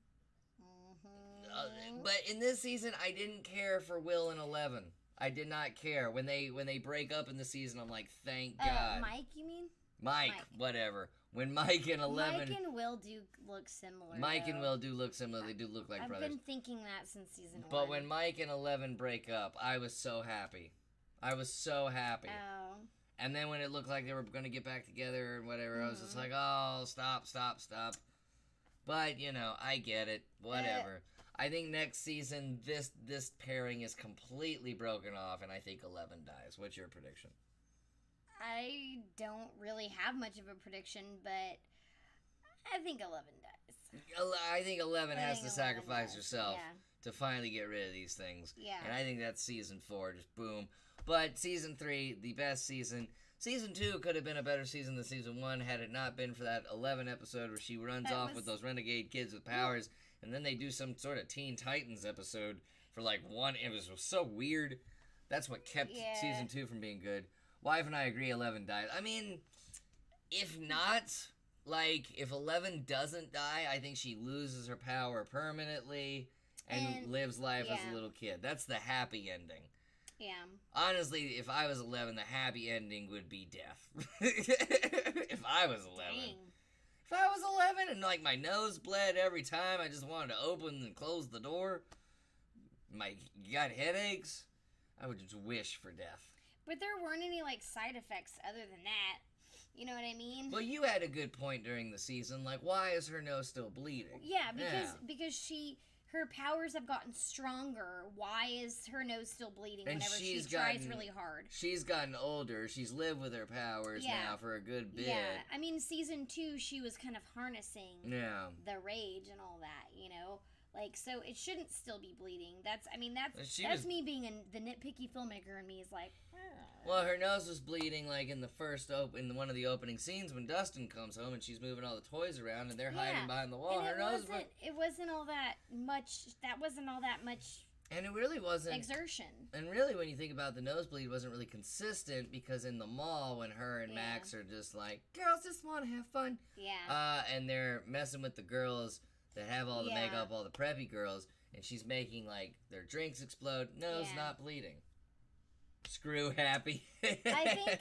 Mhm. But in this season, I didn't care for Will and Eleven. I did not care. When they break up in the season, I'm like, thank God. Mike, you mean? Mike, Mike. whatever. When Mike and Eleven... Mike and Will do look similar. Mike and though. Will do look similar. They do look like I've brothers. been thinking that since season 1. But when Mike and Eleven break up, I was so happy. I was so happy. Oh. And then when it looked like they were going to get back together and whatever, I was just Mhm. like, oh, stop. But, I get it. Whatever. I think next season, this pairing is completely broken off, and I think 11 dies. What's your prediction? I don't really have much of a prediction, but I think 11 dies. I think 11 I has think to 11 sacrifice dies. herself Yeah. to finally get rid of these things. Yeah. And I think that's season 4, just boom. But season 3, the best season. Season 2 could have been a better season than season 1 had it not been for that 11 episode where she runs That off was- with those renegade kids with powers, and then they do some sort of Teen Titans episode for like one. It was so weird. That's what kept Yeah. season 2 from being good. Wife and I agree 11 died. I mean, if not, like, if 11 doesn't die, I think she loses her power permanently and lives life as a yeah. little kid. That's the happy ending. Yeah. Honestly, if I was 11, the happy ending would be death. If I was 11. Dang. If I was 11 and, like, my nose bled every time I just wanted to open and close the door, got headaches, I would just wish for death. But there weren't any, like, side effects other than that. You know what I mean? Well, you had a good point during the season. Like, why is her nose still bleeding? Yeah, because her powers have gotten stronger. Why is her nose still bleeding And whenever she she's tries gotten- really hard? She's gotten older. She's lived with her powers Yeah. now for a good bit. Yeah, I mean, season 2, she was kind of harnessing Yeah. the rage and all that, you know? Like, so it shouldn't still be bleeding. That's She that's was- me being the nitpicky filmmaker in me is like, Well, her nose was bleeding like in the in one of the opening scenes when Dustin comes home and she's moving all the toys around and they're hiding Yeah. behind the wall. and Her nose was, it wasn't all that much. That wasn't all that much and it really wasn't. exertion. And really, when you think about the nosebleed, it wasn't really consistent because in the mall, when her and Yeah. Max are just like, girls just want to have fun, Yeah. and they're messing with the girls that have all the Yeah. makeup, all the preppy girls, and she's making like their drinks explode. Nose Yeah. not bleeding. Screw happy. I think.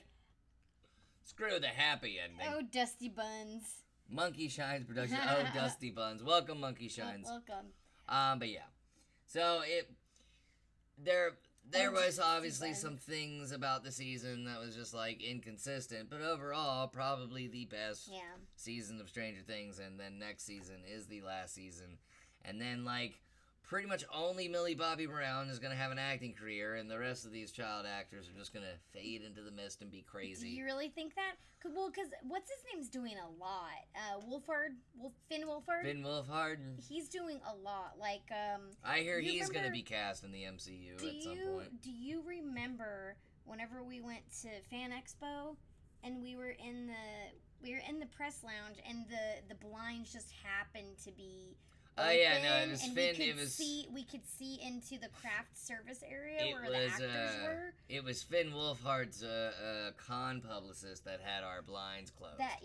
Screw the happy ending. Oh, Dusty Buns. Monkey Shines production. Oh, Dusty Buns. Welcome, Monkey Shines. Welcome. But yeah. So there Oh, was Dusty obviously Buns. some things about the season that was just like inconsistent, but overall probably the best Yeah. season of Stranger Things, and then next season is the last season. And then like pretty much only Millie Bobby Brown is going to have an acting career, and the rest of these child actors are just going to fade into the mist and be crazy. Do you really think that? Well, because what's his name's doing a lot. Finn Wolfhard. Finn Wolfhard, He's doing a lot. Like, I hear you he's going to remember- be cast in the MCU at some point. Do you remember whenever we went to Fan Expo and we were in the press lounge and the blinds just happened to be Oh yeah, no, it open, was and Finn. we could see into the craft service area It where was the actors were. it was Finn Wolfhard's con publicist that had our blinds closed That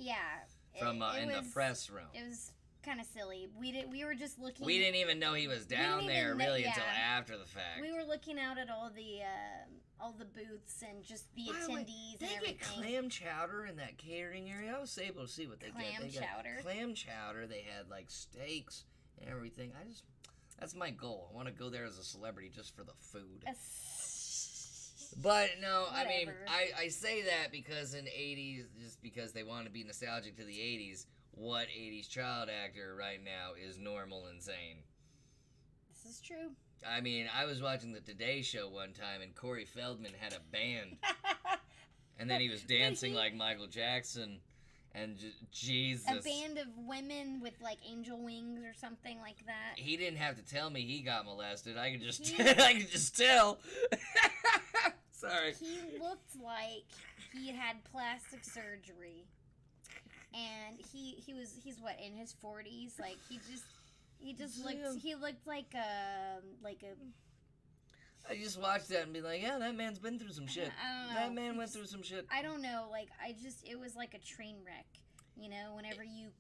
from it in the was- press room. It was kind of silly. We were just looking. We didn't even know he was down didn't there even know- really until yeah. after the fact. We were looking out at all the booths and just the By the way, attendees they and get everything. clam chowder in that catering area. I was able to see what they Clam get. They got chowder? clam chowder. They had like steaks and everything. That's my goal. I want to go there as a celebrity just for the food. But no, I mean, Whatever. I say that because in 80s, just because they want to be nostalgic to the 80s, what 80s child actor right now is normal insane? This is true. I mean, I was watching the Today Show one time and Corey Feldman had a band and then he was dancing like Michael Jackson and Jesus. A band of women with like angel wings or something like that. He didn't have to tell me he got molested. I could just He- I could just tell. Sorry. He looked like he had plastic surgery. and he's what, in his 40s? Like he just Yeah. looked like a I just watched that and be like, yeah, that man's been through some shit. I don't know. That man went through some shit. I don't know, like it was like a train wreck, you know, whenever you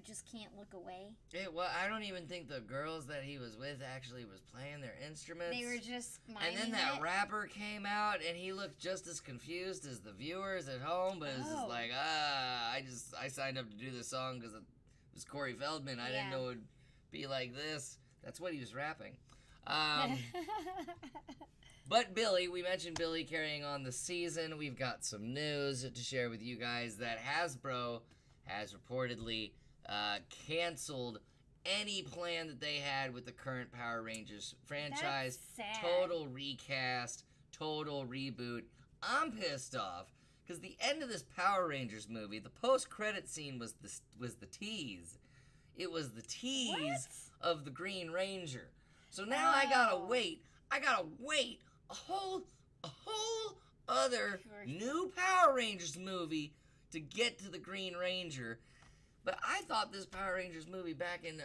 just can't look away. Well, I don't even think the girls that he was with actually was playing their instruments. They were just and miming then that it. rapper came out and he looked just as confused as the viewers at home, but it's just Oh. like, I signed up to do this song because it was Corey Feldman. I didn't Yeah. know it would be like this. That's what he was rapping. But Billy, we mentioned Billy carrying on the season. We've got some news to share with you guys that Hasbro has reportedly canceled any plan that they had with the current Power Rangers franchise. That's sad. Total recast, total reboot. I'm pissed off because the end of this Power Rangers movie, the post-credit scene was the tease. It was the tease of the Green Ranger. So now I gotta Oh. wait. I gotta wait a whole other new Power Rangers movie to get to the Green Ranger. But I thought this Power Rangers movie back in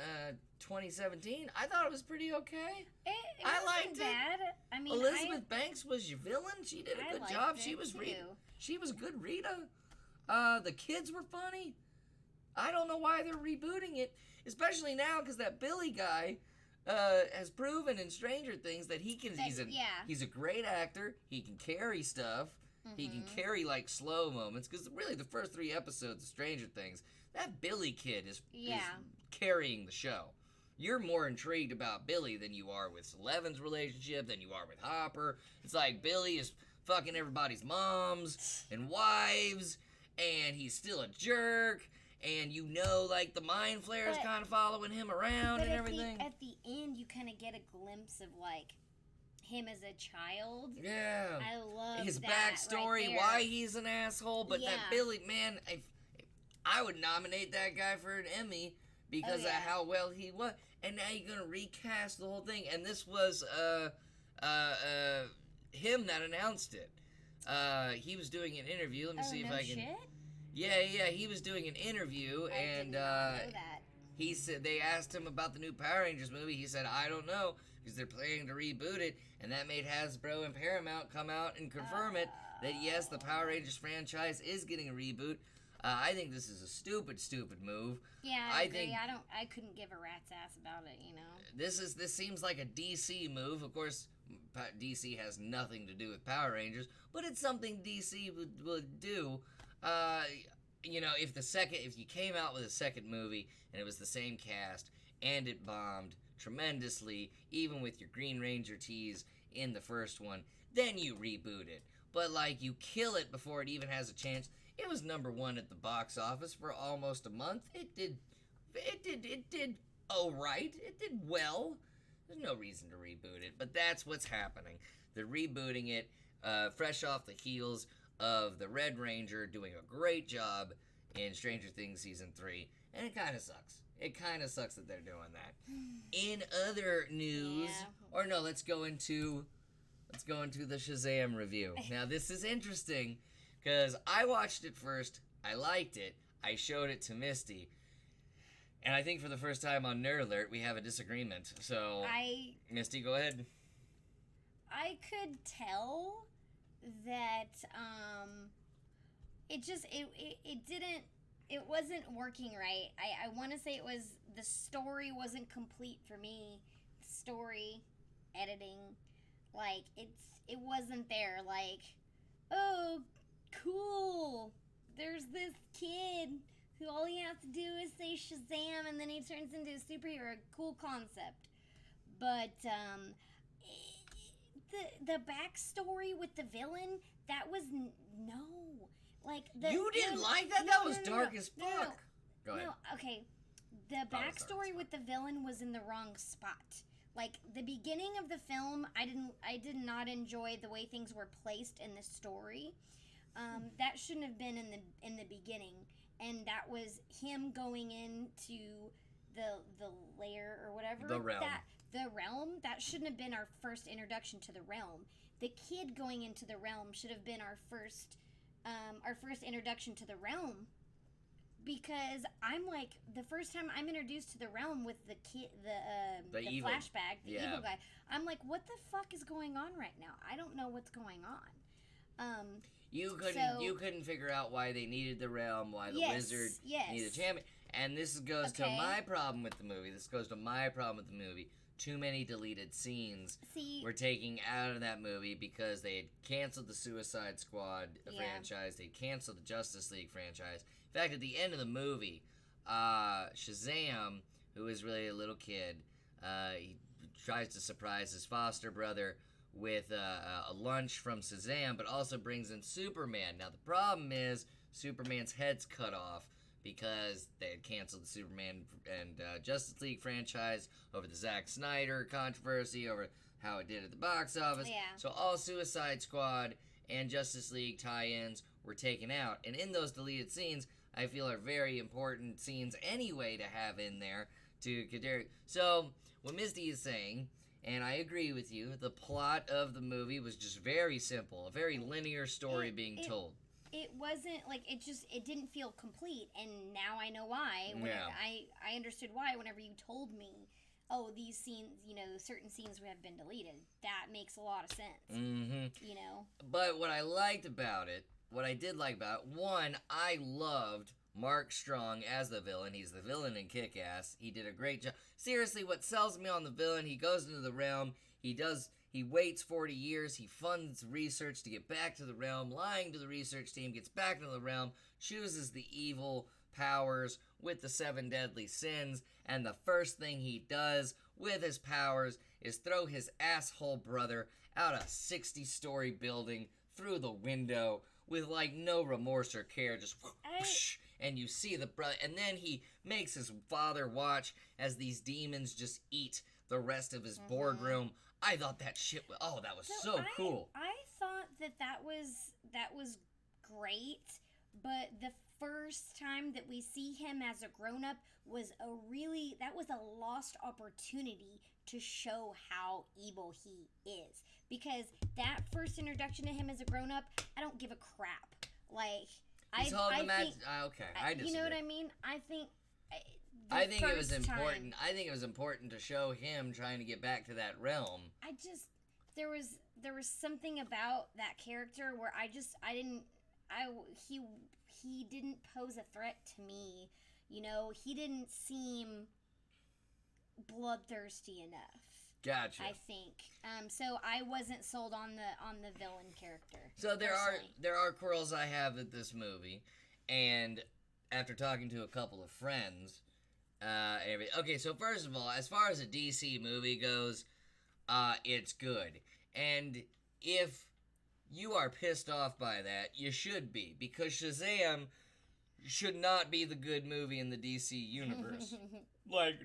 2017, I thought it was pretty okay. It I wasn't liked it. bad. I mean, Elizabeth Banks was your villain. She did a I good liked job. it, She was too. she was good Rita. The kids were funny. I don't know why they're rebooting it, especially now because that Billy guy has proven in Stranger Things that he can. He's a great actor. He can carry stuff. He can carry like slow moments because really the first 3 episodes of Stranger Things, that Billy kid is carrying the show. You're more intrigued about Billy than you are with Eleven's relationship, than you are with Hopper. It's like Billy is fucking everybody's moms and wives, and he's still a jerk. And you know, like, the Mind Flayer is But- kind of following him around and everything. At the end, you kind of get a glimpse of like him as a child. Yeah. I love His that backstory, right there. why he's an asshole. But that Yeah. Billy, man, I would nominate that guy for an Emmy because yeah. of how well he was. And now you're going to recast the whole thing. And this was him that announced it. He was doing an interview. Let me see if no I can. shit? Yeah, he was doing an interview, I and did not know that. he said they asked him about the new Power Rangers movie. He said, "I don't know," because they're planning to reboot it, and that made Hasbro and Paramount come out and confirm it that yes, the Power Rangers franchise is getting a reboot. I think this is a stupid move. Yeah, I I agree. think- I couldn't give a rat's ass about it. You know. This seems like a DC move. Of course, DC has nothing to do with Power Rangers, but it's something DC would do. You know, if you came out with a second movie and it was the same cast and it bombed tremendously, even with your Green Ranger tease in the first one, then you reboot it. But like you kill it before it even has a chance. It was #1 at the box office for almost a month. It did all right. It did well. There's no reason to reboot it, but that's what's happening. They're rebooting it, fresh off the heels of the Red Ranger doing a great job in Stranger Things Season 3, and it kind of sucks. It kind of sucks that they're doing that. In other news, Yeah. or no, let's go into the Shazam review. Now, this is interesting, because I watched it first, I liked it, I showed it to Misty, and I think for the first time on Nerd Alert, we have a disagreement. So, Misty, go ahead. I could tell that it wasn't working right. I want to say the story wasn't complete for me. Story, editing, like it wasn't there. Like, oh, cool. There's this kid who all he has to do is say Shazam and then he turns into a superhero. Cool concept. But the backstory with the villain, that was no. Like You didn't like that? That was dark as fuck. Go ahead. No, okay. The That was dark as backstory with the villain was in the wrong spot. Like the beginning of the film, I did not enjoy the way things were placed in the story. That shouldn't have been in the beginning, and that was him going into the lair or whatever. The realm. The realm, that shouldn't have been our first introduction to the realm. The kid going into the realm should have been our first introduction to the realm, because I'm like, the first time I'm introduced to the realm with the kid, the evil. flashback, the Yeah. evil guy, I'm like, what the fuck is going on right now? I don't know what's going on. You So- couldn't figure out why they needed the realm, why the Yes, wizard yes. needed a champion. And this goes to Okay. my problem with the movie. Too many deleted scenes See, were taken out of that movie because they had canceled the Suicide Squad Yeah. franchise. They canceled the Justice League franchise. In fact, at the end of the movie, Shazam, who is really a little kid, he tries to surprise his foster brother with a lunch from Shazam, but also brings in Superman. Now, the problem is Superman's head's cut off because they had canceled the Superman and Justice League franchise over the Zack Snyder controversy, over how it did at the box office. Yeah. So all Suicide Squad and Justice League tie-ins were taken out. And in those deleted scenes, I feel are very important scenes anyway to have in there to So, what Misty is saying, and I agree with you, the plot of the movie was just very simple, a very linear story being told. it wasn't like it didn't feel complete, and now I know why. Yeah. I understood why whenever you told me, oh, these scenes, certain scenes have been deleted. That makes a lot of sense. Mm-hmm. But What I liked about it, what I did like about it, one, I loved Mark Strong as the villain. He's the villain in Kick-Ass. He did a great job. Seriously, what sells me on the villain, he goes into the realm, he waits 40 years, he funds research to get back to the realm, lying to the research team, gets back into the realm, chooses the evil powers with the 7 deadly sins, and the first thing he does with his powers is throw his asshole brother out a 60-story building through the window with no remorse or care, just whoosh, and you see the brother, and then he makes his father watch as these demons just eat the rest of his boardroom. I thought that shit was, that was so cool. I thought that was great, but the first time that we see him as a grown-up was a lost opportunity to show how evil he is. Because that first introduction to him as a grown-up, I don't give a crap. He's holding the think, okay, I disagree. you know what I mean? I think it was first important. time- I think it was important to show him trying to get back to that realm. There was something about that character where he didn't pose a threat to me. He didn't seem bloodthirsty enough. Gotcha. I think. So I wasn't sold on the villain character. So there personally. are quarrels I have with this movie, and after talking to a couple of friends, okay. So first of all, as far as a DC movie goes, it's good, and if you are pissed off by that, you should be, because Shazam should not be the good movie in the DC universe.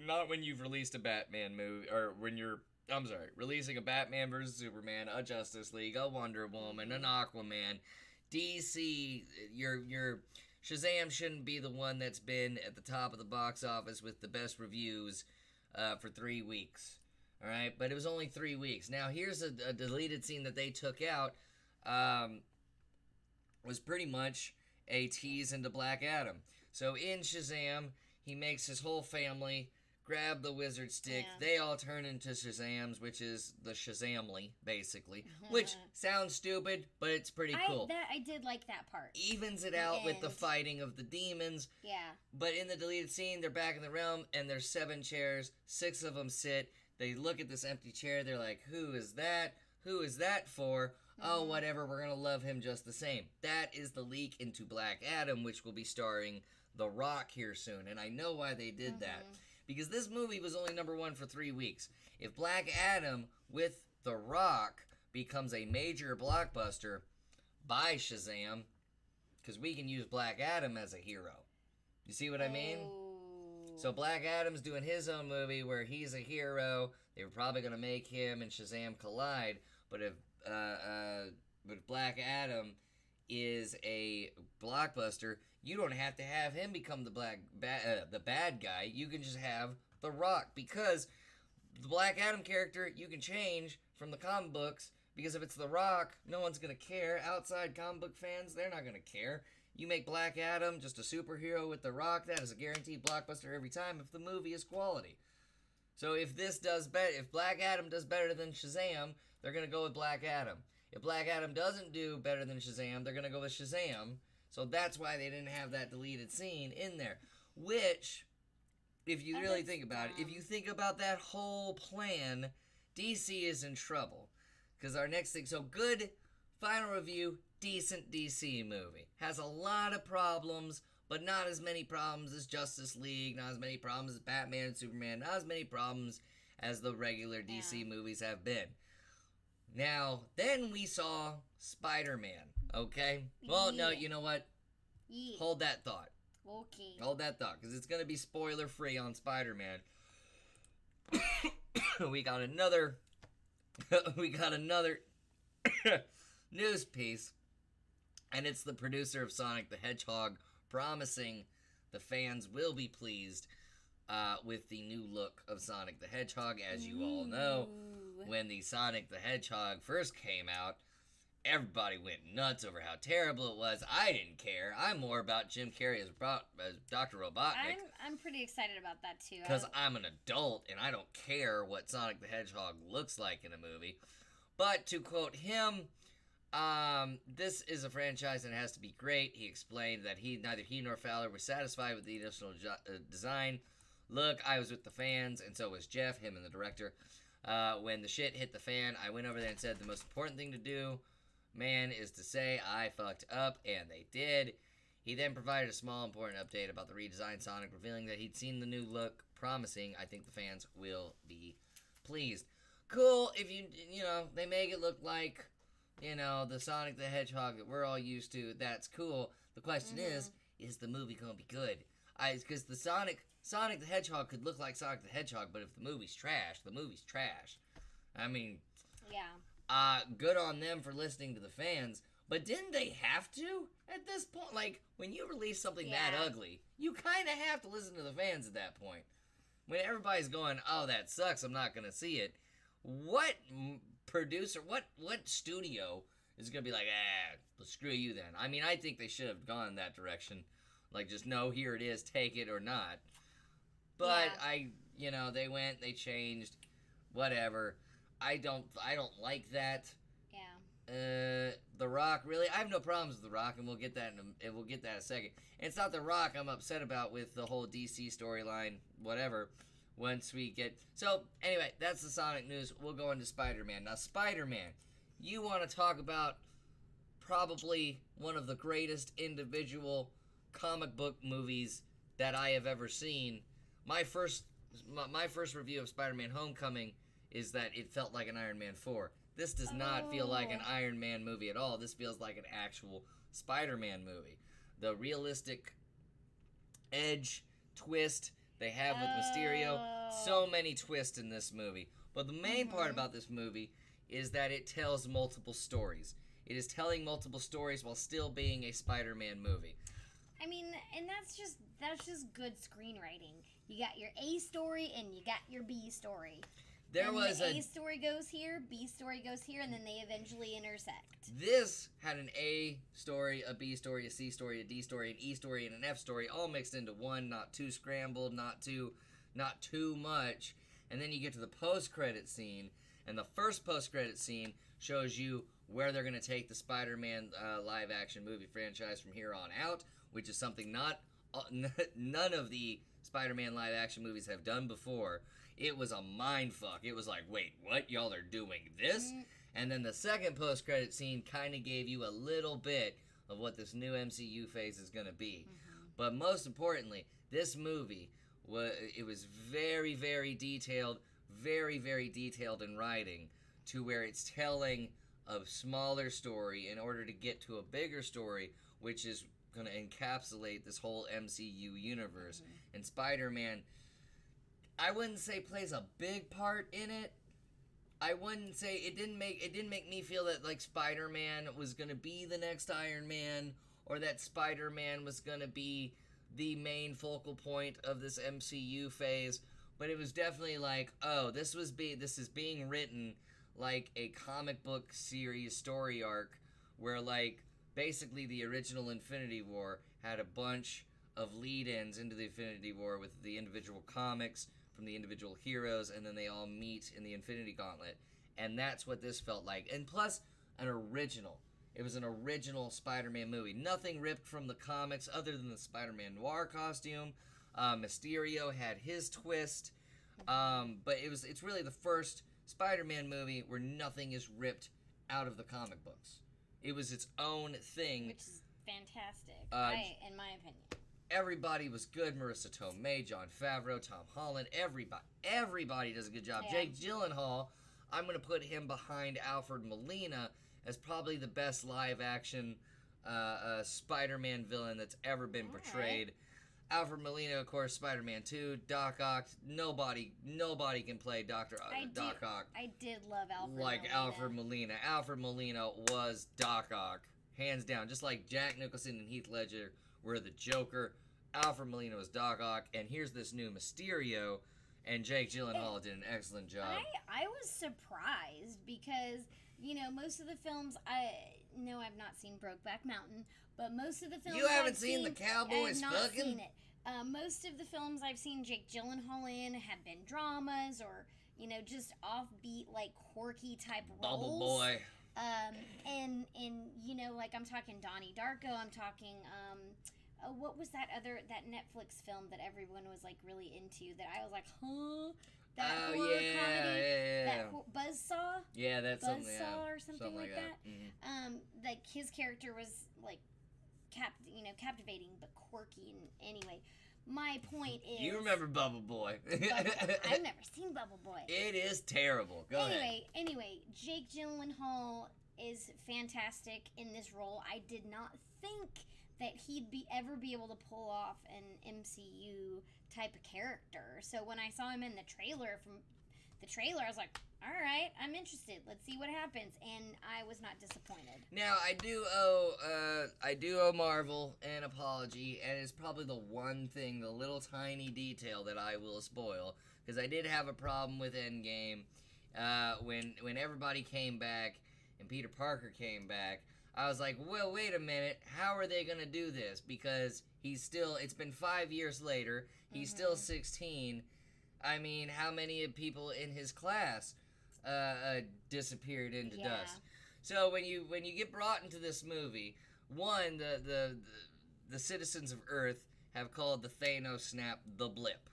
Not when you've released a Batman movie, or when you're, releasing a Batman vs. Superman, a Justice League, a Wonder Woman, an Aquaman. DC, your Shazam shouldn't be the one that's been at the top of the box office with the best reviews for 3 weeks. Alright, but it was only 3 weeks. Now, here's a deleted scene that they took out. Was pretty much a tease into Black Adam. So in Shazam, he makes his whole family grab the wizard stick. Yeah. They all turn into Shazams, which is the Shazamly, basically. Which sounds stupid, but it's pretty cool. I did like that part. Evens it The out with the end. fighting of the demons. Yeah. But in the deleted scene, they're back in the realm, and there's 7 chairs. 6 of them sit. They look at this empty chair. They're like, who is that? Who is that for? Oh, whatever, we're going to love him just the same. That is the leak into Black Adam, which will be starring The Rock here soon. And I know why they did that. Because this movie was only #1 for 3 weeks. If Black Adam with The Rock becomes a major blockbuster by Shazam, because we can use Black Adam as a hero. You see what I mean? So Black Adam's doing his own movie where he's a hero. They were probably going to make him and Shazam collide. But if Black Adam is a blockbuster, you don't have to have him become the bad guy. You can just have The Rock, because the Black Adam character you can change from the comic books, because if it's The Rock, no one's gonna care. Outside comic book fans, they're not gonna care. You make Black Adam just a superhero with The Rock, that is a guaranteed blockbuster every time if the movie is quality. So if this does better, if Black Adam does better than Shazam, they're going to go with Black Adam. If Black Adam doesn't do better than Shazam, they're going to go with Shazam. So that's why they didn't have that deleted scene in there. Which, if you really think about it, if you think about that whole plan, DC is in trouble. Because our next thing, so good, final review, decent DC movie. Has a lot of problems, but not as many problems as Justice League, not as many problems as Batman and Superman, not as many problems as the regular DC movies have been. Now, then we saw Spider-Man, okay? Well, no, you know what? Yeah. Hold that thought. Okay. Hold that thought, because it's going to be spoiler-free on Spider-Man. we got another news piece, and it's the producer of Sonic the Hedgehog promising the fans will be pleased with the new look of Sonic the Hedgehog. As you all know, when the Sonic the Hedgehog first came out, everybody went nuts over how terrible it was. I didn't care. I'm more about Jim Carrey as Dr. Robotnik. I'm pretty excited about that too. Because I'm an adult and I don't care what Sonic the Hedgehog looks like in a movie. But to quote him, this is a franchise and it has to be great. He explained that neither he nor Fowler were satisfied with the initial design. Look, I was with the fans, and so was Jeff, him and the director. When the shit hit the fan, I went over there and said the most important thing to do, man, is to say I fucked up, and they did. He then provided a small important update about the redesigned Sonic, revealing that he'd seen the new look, promising I think the fans will be pleased. Cool, if they make it look like, the Sonic the Hedgehog that we're all used to, that's cool. The question is the movie gonna be good? Because the Sonic the Hedgehog could look like Sonic the Hedgehog, but if the movie's trash, the movie's trash. I mean, yeah. Good on them for listening to the fans, but didn't they have to at this point? Like, when you release something that ugly, you kind of have to listen to the fans at that point. When everybody's going, oh, that sucks, I'm not going to see it. What producer, what studio is going to be like, well, screw you then? I mean, I think they should have gone in that direction. Like, just, no, here it is, take it or not. But they went, they changed, whatever. I don't like that. Yeah. The Rock, really, I have no problems with The Rock, and we'll get that in a second. And it's not The Rock I'm upset about with the whole DC storyline, whatever. Once we get, so anyway, that's the Sonic news. We'll go into Spider-Man. Now, Spider-Man, you want to talk about probably one of the greatest individual comic book movies that I have ever seen. My first review of Spider-Man Homecoming is that it felt like an Iron Man 4. This does not feel like an Iron Man movie at all. This feels like an actual Spider-Man movie. The realistic edge, twist they have with Mysterio. So many twists in this movie. But the main part about this movie is that it tells multiple stories. It is telling multiple stories while still being a Spider-Man movie. I mean, and that's just good screenwriting. You got your A story and you got your B story. A story goes here, B story goes here, and then they eventually intersect. This had an A story, a B story, a C story, a D story, an E story, and an F story, all mixed into one, not too scrambled, not too much. And then you get to the post-credit scene, and the first post-credit scene shows you where they're going to take the Spider-Man live-action movie franchise from here on out, which is something none of the Spider-Man live-action movies have done before. It was a mindfuck. It was like, wait, what? Y'all are doing this? And then the second post-credit scene kind of gave you a little bit of what this new MCU phase is going to be. But most importantly, this movie, it was very, very detailed, very, very detailed in writing, to where it's telling a smaller story in order to get to a bigger story, which is going to encapsulate this whole MCU universe. And Spider-Man, I wouldn't say plays a big part in it. I wouldn't say it didn't make me feel that like Spider-Man was gonna be the next Iron Man, or that Spider-Man was gonna be the main focal point of this MCU phase. But it was definitely like, oh, this is being written like a comic book series story arc, where like basically the original Infinity War had a bunch of lead-ins into the Infinity War with the individual comics from the individual heroes, and then they all meet in the Infinity Gauntlet. And that's what this felt like. And plus, an original. It was an original Spider-Man movie. Nothing ripped from the comics other than the Spider-Man Noir costume. Mysterio had his twist. But it's really the first Spider-Man movie where nothing is ripped out of the comic books. It was its own thing. Which is fantastic, in my opinion. Everybody was good. Marissa Tomei, Jon Favreau, Tom Holland, everybody does a good job. Yeah. Jake Gyllenhaal, I'm going to put him behind Alfred Molina as probably the best live-action Spider-Man villain that's ever been portrayed. Alfred Molina, of course, Spider-Man 2, Doc Ock. Nobody can play Doc Ock I did love Alfred like Molina. Alfred Molina. Alfred Molina was Doc Ock, hands down. Just like Jack Nicholson and Heath Ledger were the Joker, Alfred Molina was Doc Ock, and here's this new Mysterio, and Jake Gyllenhaal did an excellent job. I was surprised because, most of the films, I've not seen Brokeback Mountain, but most of the films You haven't I've seen the Cowboys I have not fucking? seen it. Most of the films I've seen Jake Gyllenhaal in have been dramas or, just offbeat, like, quirky type roles. Bubble Boy. And like I'm talking Donnie Darko, I'm talking, what was that Netflix film that everyone was, like, really into that I was like, huh? That horror comedy? Yeah. That Buzzsaw? Yeah, that's something. Buzzsaw or something like that. Mhm. Like his character was like captivating but quirky. And anyway, my point is, You remember Bubble Boy? I've never seen Bubble Boy. It is terrible. Go ahead. Anyway, Jake Gyllenhaal is fantastic in this role. I did not think that he'd ever be able to pull off an MCU type of character. So when I saw him in the trailer, I was like, all right, I'm interested. Let's see what happens. And I was not disappointed. Now I do owe Marvel an apology, and it's probably the one thing, the little tiny detail that I will spoil, because I did have a problem with Endgame when everybody came back and Peter Parker came back. I was like, well, wait a minute, how are they gonna do this? Because it's been 5 years later, he's still 16. I mean, how many people in his class disappeared into dust? So when you get brought into this movie, one, the citizens of Earth have called the Thanos snap the blip.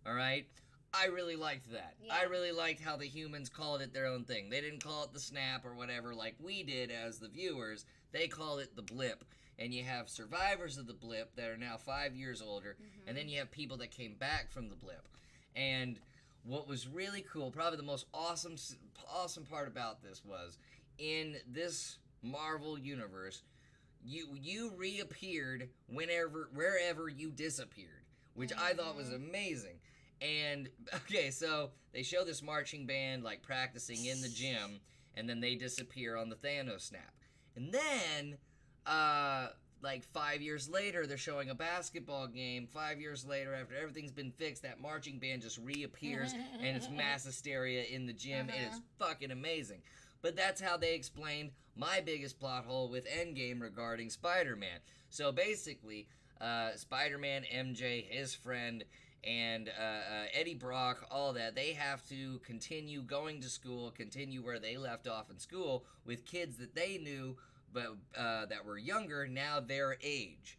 All right, I really liked that. Yeah. I really liked how the humans called it their own thing. They didn't call it the snap or whatever like we did as the viewers. They called it the blip. And you have survivors of the blip that are now 5 years older, and then you have people that came back from the blip. And what was really cool, probably the most awesome part about this was, in this Marvel universe, you reappeared wherever you disappeared, which I thought was amazing. And okay, so they show this marching band like practicing in the gym, and then they disappear on the Thanos snap. And then like 5 years later, they're showing a basketball game. 5 years later, after everything's been fixed, that marching band just reappears and it's mass hysteria in the gym. It is fucking amazing. But that's how they explained my biggest plot hole with Endgame regarding Spider-Man. So basically, Spider-Man, MJ, his friend, and Eddie Brock, all that, they have to continue going to school, continue where they left off in school with kids that they knew but that were younger, now their age.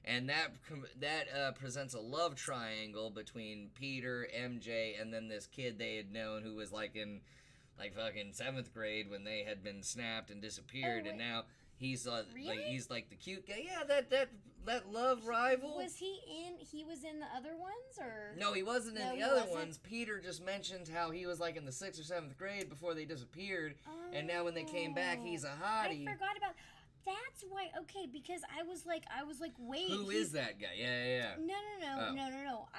And that presents a love triangle between Peter, MJ, and then this kid they had known who was like in like fucking 7th grade when they had been snapped and disappeared, and now he's Really? he's like the cute guy. Yeah, that love rival. Was he was in the other ones, or? No, he wasn't in No, the he other wasn't? ones. Peter just mentioned how he was like in the 6th or 7th grade before they disappeared, and now when they came back, he's a hottie. I forgot about. That's why. Okay, because I was like, wait. Who is that guy? Yeah. No. Oh. No.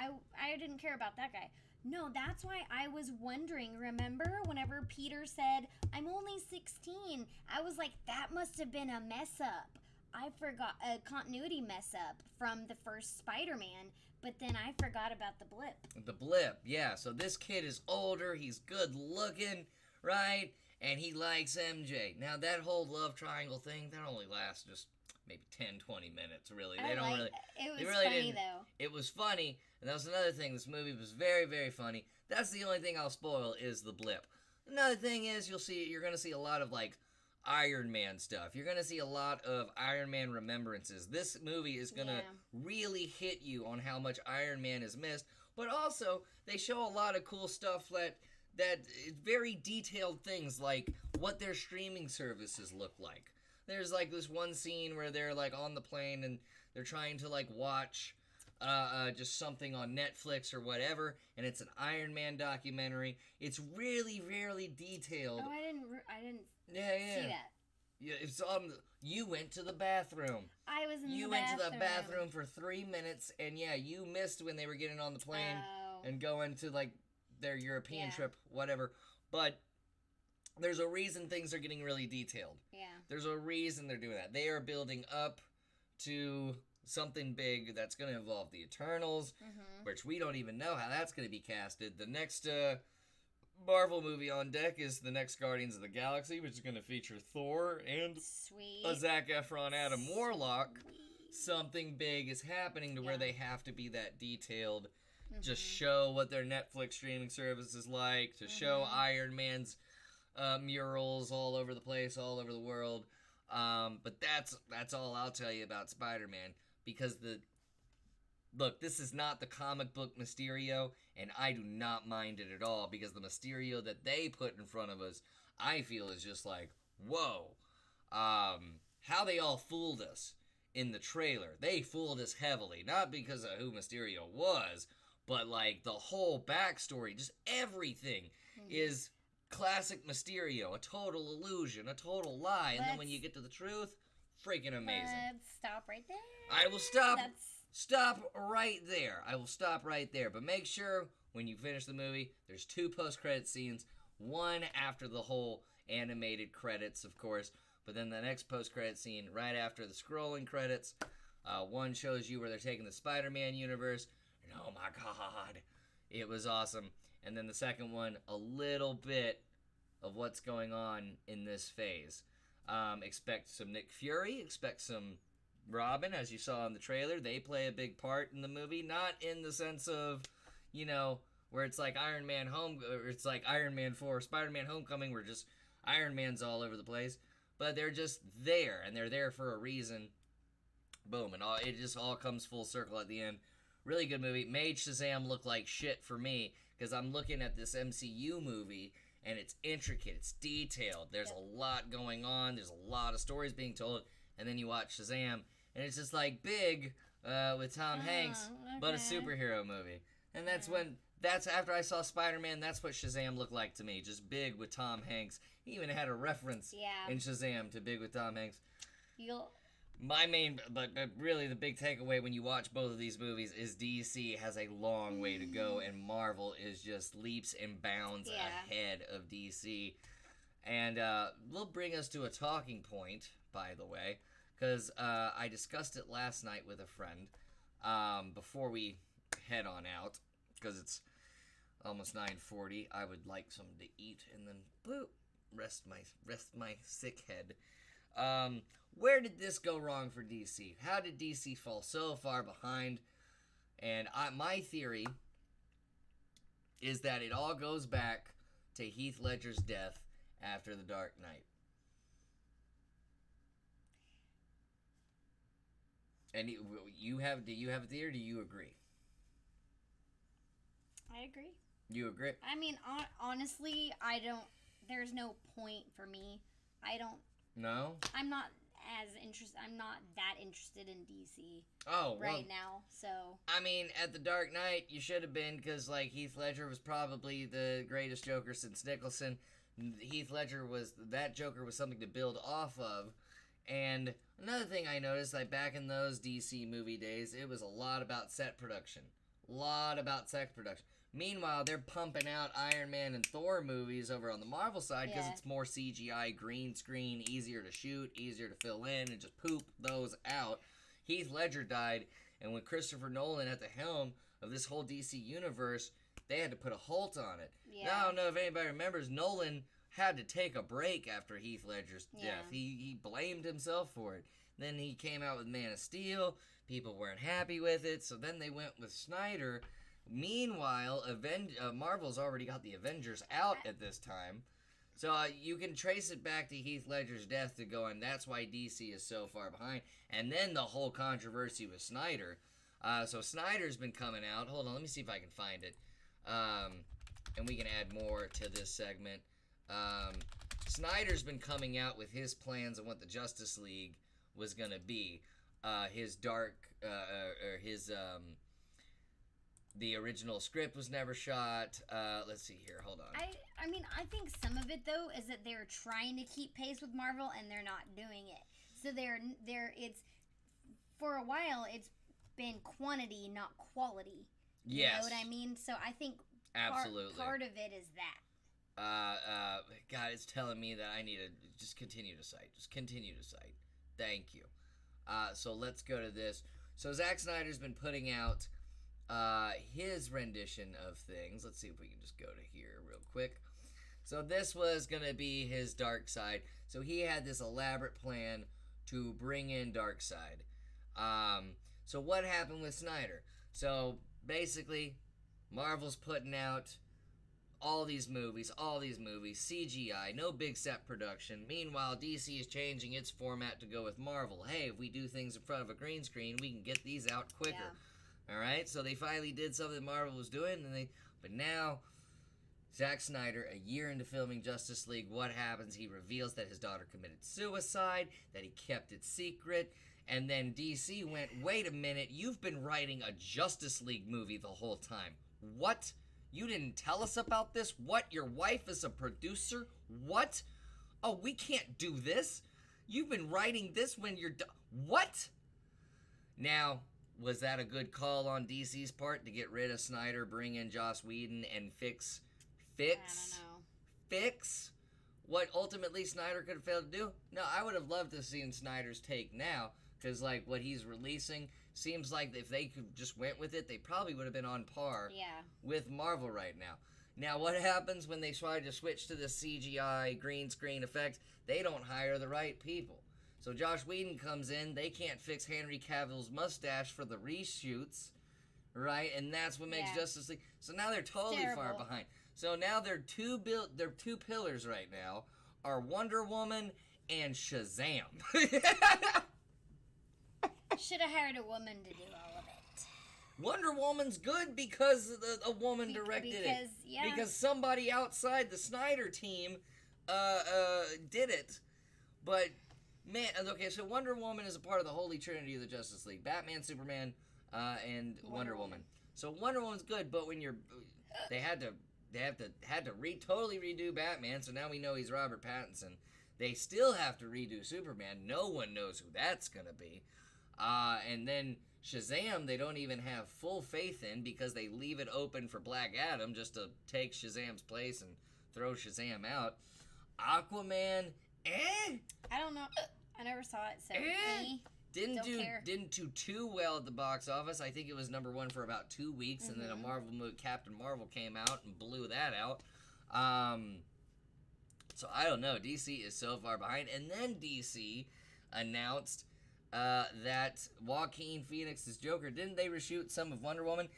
I didn't care about that guy. No, that's why I was wondering. Remember, whenever Peter said, "I'm only 16," I was like, that must have been a mess up. I forgot a continuity mess up from the first Spider-Man. But then I forgot about the blip. The blip, yeah. So this kid is older. He's good looking, right? And he likes MJ. Now, that whole love triangle thing, that only lasts just maybe 10, 20 minutes, really. I They don't like- really... It was they really funny, didn't. though. It was funny, and that was another thing. This movie was very, very funny. That's the only thing I'll spoil is the blip. Another thing is you're going to see a lot of, like, Iron Man stuff. You're going to see a lot of Iron Man remembrances. This movie is going to Yeah. really hit you on how much Iron Man is missed, but also they show a lot of cool stuff that very detailed things, like what their streaming services look like. There's like this one scene where they're like on the plane and they're trying to like watch just something on Netflix or whatever, and it's an Iron Man documentary. It's really, really detailed. Oh, I didn't Yeah. see that. Yeah, it's on. You went to the bathroom. I was in You the went bathroom. to the bathroom for 3 minutes, and yeah, you missed when they were getting on the plane Oh. and going to like their European Yeah. trip, whatever. But there's a reason things are getting really detailed. Yeah. There's a reason they're doing that. They are building up to something big that's going to involve the Eternals, which we don't even know how that's going to be casted. The next Marvel movie on deck is the next Guardians of the Galaxy, which is going to feature Thor and Sweet. a Zac Efron Adam Warlock. Sweet. Something big is happening to where Yeah. they have to be that detailed. Just show what their Netflix streaming service is like, to show Iron Man's murals all over the place, all over the world. But that's all I'll tell you about Spider-Man, because look, this is not the comic book Mysterio, and I do not mind it at all, because the Mysterio that they put in front of us, I feel is just like, whoa. How they all fooled us in the trailer. They fooled us heavily, not because of who Mysterio was, but like the whole backstory, just everything is classic Mysterio, a total illusion, a total lie, and then when you get to the truth, freaking amazing. Let's stop right there. I will stop. That's Stop right there. I will stop right there. But make sure when you finish the movie, there's 2 post-credit scenes. One after the whole animated credits, of course. But then the next post-credit scene right after the scrolling credits. One shows you where they're taking the Spider-Man universe. And oh my god, it was awesome. And then the second one, a little bit of what's going on in this phase. Expect some Nick Fury. Expect some Robin, as you saw in the trailer. They play a big part in the movie, not in the sense of, where it's like Iron Man or it's like Iron Man 4, Spider-Man Homecoming, where just Iron Man's all over the place, but they're just there, and they're there for a reason. Boom, and it just all comes full circle at the end. Really good movie. Made Shazam look like shit for me, because I'm looking at this MCU movie, and it's intricate, it's detailed, there's a lot going on, there's a lot of stories being told, and then you watch Shazam, and it's just like big with Tom Hanks, but a okay. superhero movie. And that's after I saw Spider-Man, that's what Shazam looked like to me, just big with Tom Hanks. He even had a reference in Shazam to Big with Tom Hanks. But really the big takeaway when you watch both of these movies is DC has a long way to go, and Marvel is just leaps and bounds ahead of DC. And will bring us to a talking point, by the way, because I discussed it last night with a friend before we head on out, because it's almost 9:40. I would like something to eat and then boop, rest my sick head. Where did this go wrong for DC? How did DC fall so far behind? And my theory is that it all goes back to Heath Ledger's death after The Dark Knight. And do you have a theory, or do you agree? I agree. You agree? I mean, honestly, I don't. There's no point for me. No? I'm not I'm not that interested in DC Oh, well, right now. So I mean, at The Dark Knight, you should have been, because, like, Heath Ledger was probably the greatest Joker since Nicholson. Heath Ledger that Joker was something to build off of. And another thing I noticed, like, back in those DC movie days, it was a lot about set production. Meanwhile, they're pumping out Iron Man and Thor movies over on the Marvel side, because it's more CGI, green screen, easier to shoot, easier to fill in, and just poop those out. Heath Ledger died, and when Christopher Nolan at the helm of this whole DC universe, they had to put a halt on it. Yeah. Now, I don't know if anybody remembers, Nolan had to take a break after Heath Ledger's death. He blamed himself for it. Then he came out with Man of Steel. People weren't happy with it, so then they went with Snyder. Meanwhile, Marvel's already got the Avengers out at this time. So you can trace it back to Heath Ledger's death to going, that's why DC is so far behind. And then the whole controversy with Snyder. So Snyder's been coming out. Hold on, let me see if I can find it. And we can add more to this segment. Snyder's been coming out with his plans on what the Justice League was going to be. The original script was never shot. Let's see here. Hold on. I mean, I think some of it though is that they're trying to keep pace with Marvel and they're not doing it. So it's for a while it's been quantity, not quality. You Yes. know what I mean? So I think Absolutely. part of it is that. God, it's telling me that I need to just continue to cite. Just continue to cite. Thank you. So let's go to this. So Zack Snyder's been putting out his rendition of things. Let's see if we can just go to here real quick. So this was going to be his Darkseid. So he had this elaborate plan to bring in Darkseid. So what happened with Snyder? So basically, Marvel's putting out all these movies, CGI, no big set production. Meanwhile, DC is changing its format to go with Marvel. Hey, if we do things in front of a green screen, we can get these out quicker. Yeah. All right, so they finally did something Marvel was doing, but now Zack Snyder, a year into filming Justice League, what happens? He reveals that his daughter committed suicide, that he kept it secret, and then DC went, wait a minute, you've been writing a Justice League movie the whole time. What? You didn't tell us about this? What? Your wife is a producer? What? Oh, we can't do this. You've been writing this when you're what? Now, was that a good call on DC's part to get rid of Snyder, bring in Joss Whedon, and fix I don't know. what ultimately Snyder could have failed to do? No, I would have loved to have seen Snyder's take now, because like what he's releasing seems like if they could just went with it, they probably would have been on par Yeah. with Marvel right now. Now, what happens when they try to switch to the CGI green screen effect? They don't hire the right people. So Josh Whedon comes in, they can't fix Henry Cavill's mustache for the reshoots, right? And that's what makes Yeah. Justice League. So now they're totally far Terrible. behind. So now their two pillars right now are Wonder Woman and Shazam. Should have hired a woman to do all of it. Wonder Woman's good because a woman directed it. Yeah. Because somebody outside the Snyder team did it. But man, okay, so Wonder Woman is a part of the holy trinity of the Justice League: Batman, Superman, and Wonder Woman. So Wonder Woman's good, but when they had to totally redo Batman. So now we know he's Robert Pattinson. They still have to redo Superman. No one knows who that's gonna be. And then Shazam, they don't even have full faith in because they leave it open for Black Adam just to take Shazam's place and throw Shazam out. Aquaman, I don't know. I never saw it, so Didn't Don't do care. didn't do too well at the box office. I think it was number one for about 2 weeks, and then a Marvel movie, Captain Marvel, came out and blew that out. So I don't know. DC is so far behind, and then DC announced that Joaquin Phoenix's Joker, didn't they reshoot some of Wonder Woman?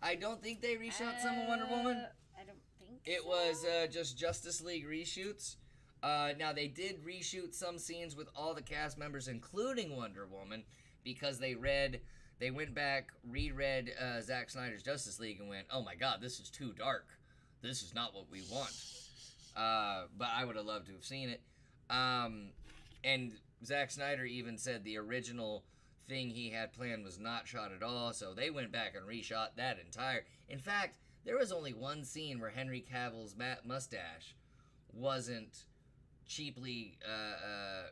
I don't think they reshot some of Wonder Woman. I don't think It so. was just Justice League reshoots. Now, they did reshoot some scenes with all the cast members, including Wonder Woman, because they went back, reread Zack Snyder's Justice League and went, oh my god, this is too dark. This is not what we want. But I would have loved to have seen it. And Zack Snyder even said the original thing he had planned was not shot at all, so they went back and reshot that entire. In fact, there was only one scene where Henry Cavill's mustache wasn't cheaply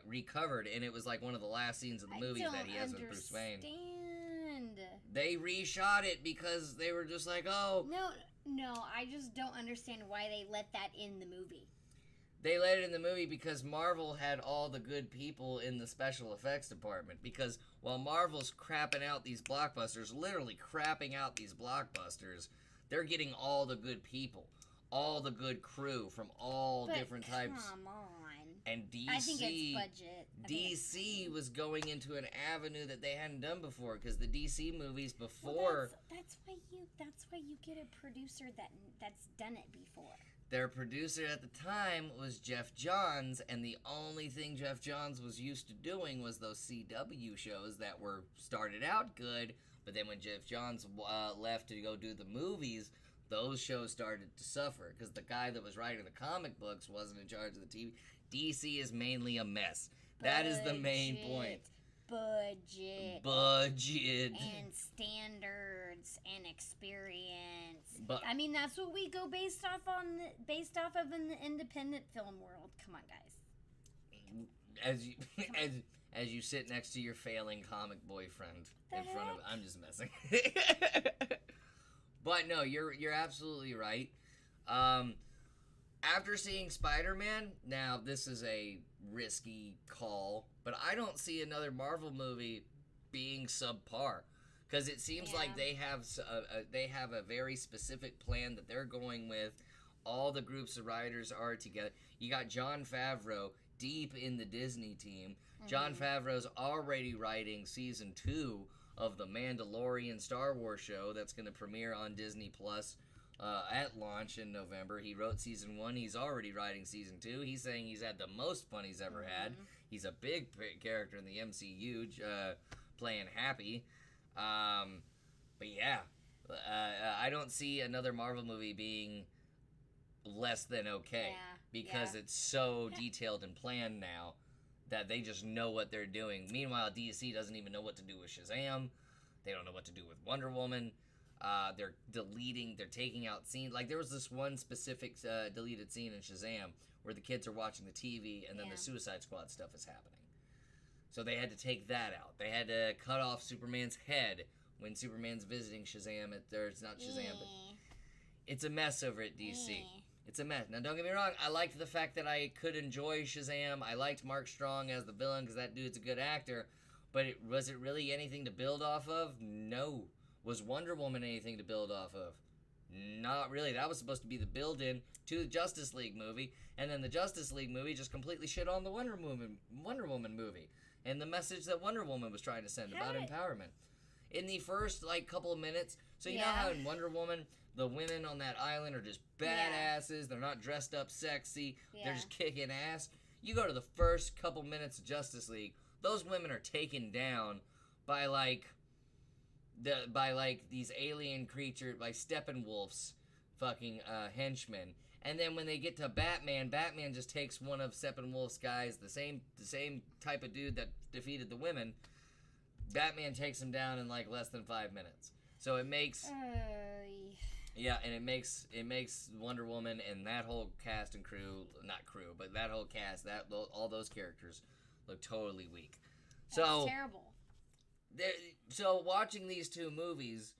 recovered, and it was like one of the last scenes of the movies that he has with Bruce Wayne. They reshot it because they were just like, oh. No, I just don't understand why they let that in the movie. They let it in the movie because Marvel had all the good people in the special effects department. Because while Marvel's crapping out these blockbusters, literally crapping out these blockbusters, they're getting all the good people, all the good crew from all different types. Come on. And DC, I think it's budget. DC was going into an avenue that they hadn't done before, because the DC movies before, That's why you get a producer that's done it before. their producer at the time was Jeff Johns, and the only thing Jeff Johns was used to doing was those CW shows that were started out good, but then when Jeff Johns left to go do the movies, those shows started to suffer, because the guy that was writing the comic books wasn't in charge of the TV. DC is mainly a mess. That is the main point. Budget And and standards and experience. But I mean, that's what we go based off of in the independent film world. Come on, guys. as you sit next to your failing comic boyfriend The in front of, heck? I'm just messing. But no, you're absolutely right. After seeing Spider-Man, now this is a risky call, but I don't see another Marvel movie being subpar, because it seems like they have a very specific plan that they're going with. All the groups of writers are together. You got Jon Favreau deep in the Disney team. Jon Favreau's already writing season 2 of the Mandalorian Star Wars show that's going to premiere on Disney Plus at launch in November. He wrote season 1. He's already writing season 2. He's saying he's had the most fun he's ever had. He's a big character in the MCU, playing Happy. But yeah, I don't see another Marvel movie being less than okay, because it's so detailed and planned now that they just know what they're doing. Meanwhile, DC doesn't even know what to do with Shazam. They don't know what to do with Wonder Woman. They're taking out scenes. Like, there was this one specific deleted scene in Shazam where the kids are watching the TV and then the Suicide Squad stuff is happening. So they had to take that out. They had to cut off Superman's head when Superman's visiting Shazam. It's not Shazam, but it's a mess over at DC. It's a mess. Now, don't get me wrong. I liked the fact that I could enjoy Shazam. I liked Mark Strong as the villain because that dude's a good actor. But was it really anything to build off of? No. Was Wonder Woman anything to build off of? Not really. That was supposed to be the build-in to the Justice League movie. And then the Justice League movie just completely shit on the Wonder Woman movie. And the message that Wonder Woman was trying to send about empowerment. In the first, couple of minutes. So you know how in Wonder Woman, the women on that island are just badasses. They're not dressed up sexy. They're just kicking ass. You go to the first couple minutes of Justice League, those women are taken down by these alien creatures, by Steppenwolf's fucking henchmen. And then when they get to Batman, Batman just takes one of Steppenwolf's guys, the same type of dude that defeated the women. Batman takes him down in less than 5 minutes. So it makes and it makes Wonder Woman and that whole cast and crew, not crew, but that whole cast, all those characters look totally weak. That's terrible. So watching these two movies,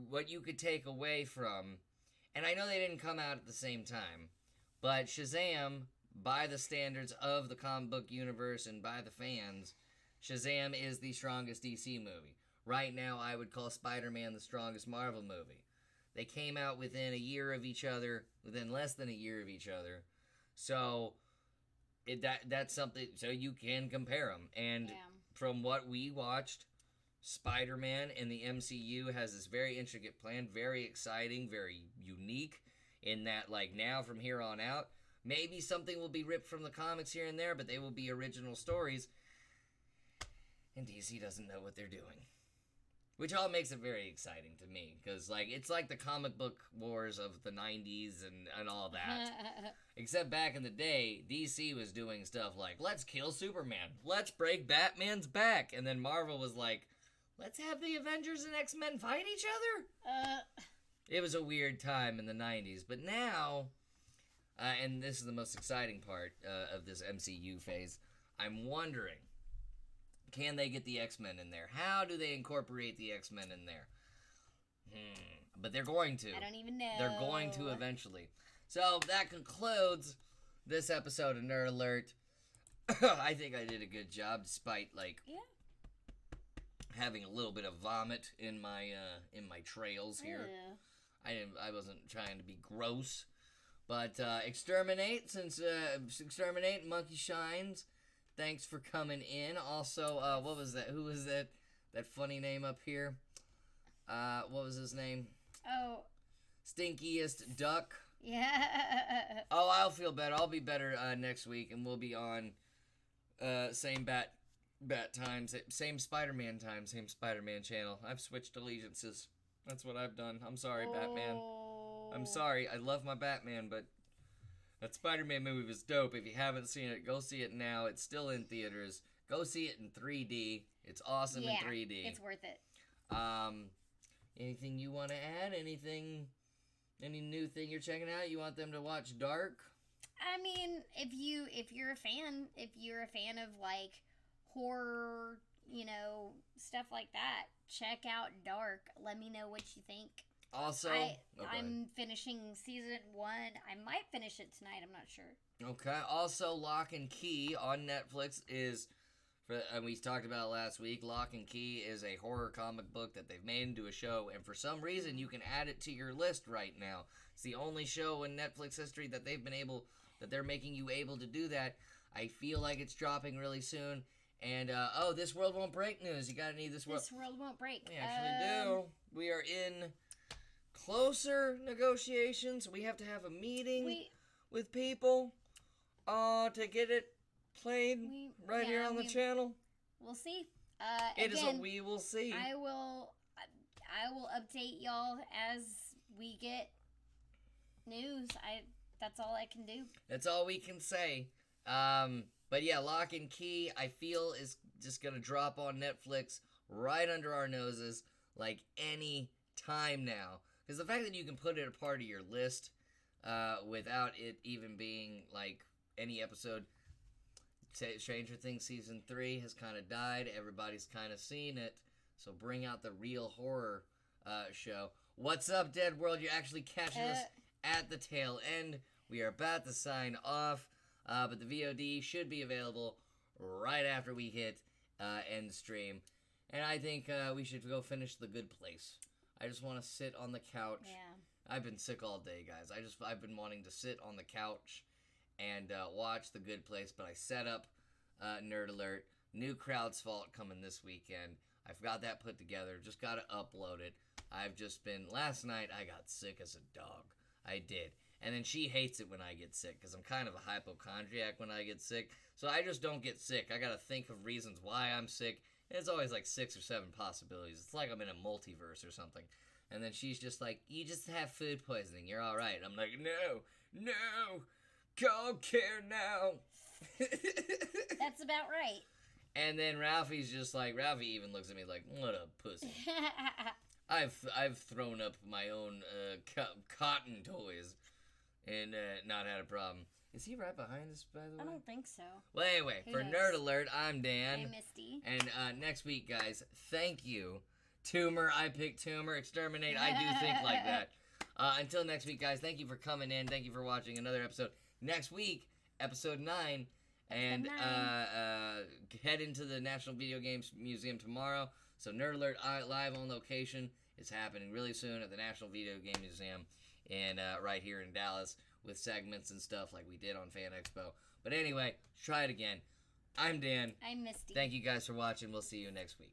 what you could take away from, and I know they didn't come out at the same time, but Shazam, by the standards of the comic book universe and by the fans, Shazam is the strongest DC movie. Right now, I would call Spider-Man the strongest Marvel movie. They came out within less than a year of each other. So that's something, so you can compare them. And from what we watched, Spider-Man in the MCU has this very intricate plan, very exciting, very unique, in that, now from here on out, maybe something will be ripped from the comics here and there, but they will be original stories. And DC doesn't know what they're doing. Which all makes it very exciting to me, because, it's like the comic book wars of the 90s and all that. Except back in the day, DC was doing stuff like, let's kill Superman, let's break Batman's back, and then Marvel was like, let's have the Avengers and X-Men fight each other? It was a weird time in the 90s, but now, and this is the most exciting part of this MCU phase, I'm wondering, can they get the X-Men in there? How do they incorporate the X-Men in there? But they're going to. I don't even know. They're going to eventually. So that concludes this episode of Nerd Alert. I think I did a good job, despite having a little bit of vomit in my trails here. I wasn't trying to be gross, But Exterminate, Exterminate, Monkey Shines, thanks for coming in. Also, what was that? Who was that? That funny name up here? What was his name? Oh, Stinkiest Duck. yeah. Oh, I'll feel better. I'll be better next week, and we'll be on same bat times, same Spider-Man time, same Spider-Man channel. I've switched allegiances. That's what I've done. I'm sorry, Batman. I'm sorry. I love my Batman, but that Spider-Man movie was dope. If you haven't seen it, go see it now. It's still in theaters. Go see it in 3D. It's awesome in 3D. It's worth it. Anything you want to add? Any new thing you're checking out? You want them to watch Dark? I mean, if you're a fan of like horror, stuff like that, check out Dark. Let me know what you think. Also, I'm finishing season 1. I might finish it tonight. I'm not sure. Okay. Also, Lock and Key on Netflix is, and we talked about it last week. Lock and Key is a horror comic book that they've made into a show, and for some reason, you can add it to your list right now. It's the only show in Netflix history that they're making you able to do that. I feel like it's dropping really soon. And This World Won't Break news. You got any This World Won't Break? We actually do. We are in closer negotiations. We have to have a meeting with people to get it played here on the channel. We'll see. We will see. I will update y'all as we get news. That's all I can do. That's all we can say. But yeah, Lock and Key, I feel, is just gonna drop on Netflix right under our noses like any time now. Because the fact that you can put it a part of your list without it even being like any episode. Stranger Things Season 3 has kind of died. Everybody's kind of seen it. So bring out the real horror show. What's up, Dead World? You're actually catching us at the tail end. We are about to sign off. But the VOD should be available right after we hit end stream. And I think we should go finish The Good Place. I just want to sit on the couch. Yeah. I've been sick all day, guys. I've been wanting to sit on the couch and watch The Good Place, but I set up Nerd Alert. New Crowd's Fault coming this weekend. I've got that put together. Just got to upload it. Last night I got sick as a dog. I did. And then she hates it when I get sick, because I'm kind of a hypochondriac when I get sick. So I just don't get sick. I got to think of reasons why I'm sick. And it's always like 6 or 7 possibilities. It's like I'm in a multiverse or something. And then she's just like, you just have food poisoning. You're all right. I'm like, no. Call care now. That's about right. And then Ralphie even looks at me like, what a pussy. I've thrown up my own cotton toys and not had a problem. Is he right behind us, by the way? I don't think so. Well, anyway, Who for knows? Nerd Alert, I'm Dan. I'm Misty. And next week, guys, thank you. Tumor, I pick Tumor. Exterminate, I do think like that. Until next week, guys, thank you for coming in. Thank you for watching another episode. Next week, episode 9. And head into the National Video Games Museum tomorrow. So Nerd Alert live on location is happening really soon at the National Video Game Museum and right here in Dallas with segments and stuff like we did on Fan Expo. But anyway, try it again. I'm Dan. I'm Misty. Thank you guys for watching. We'll see you next week.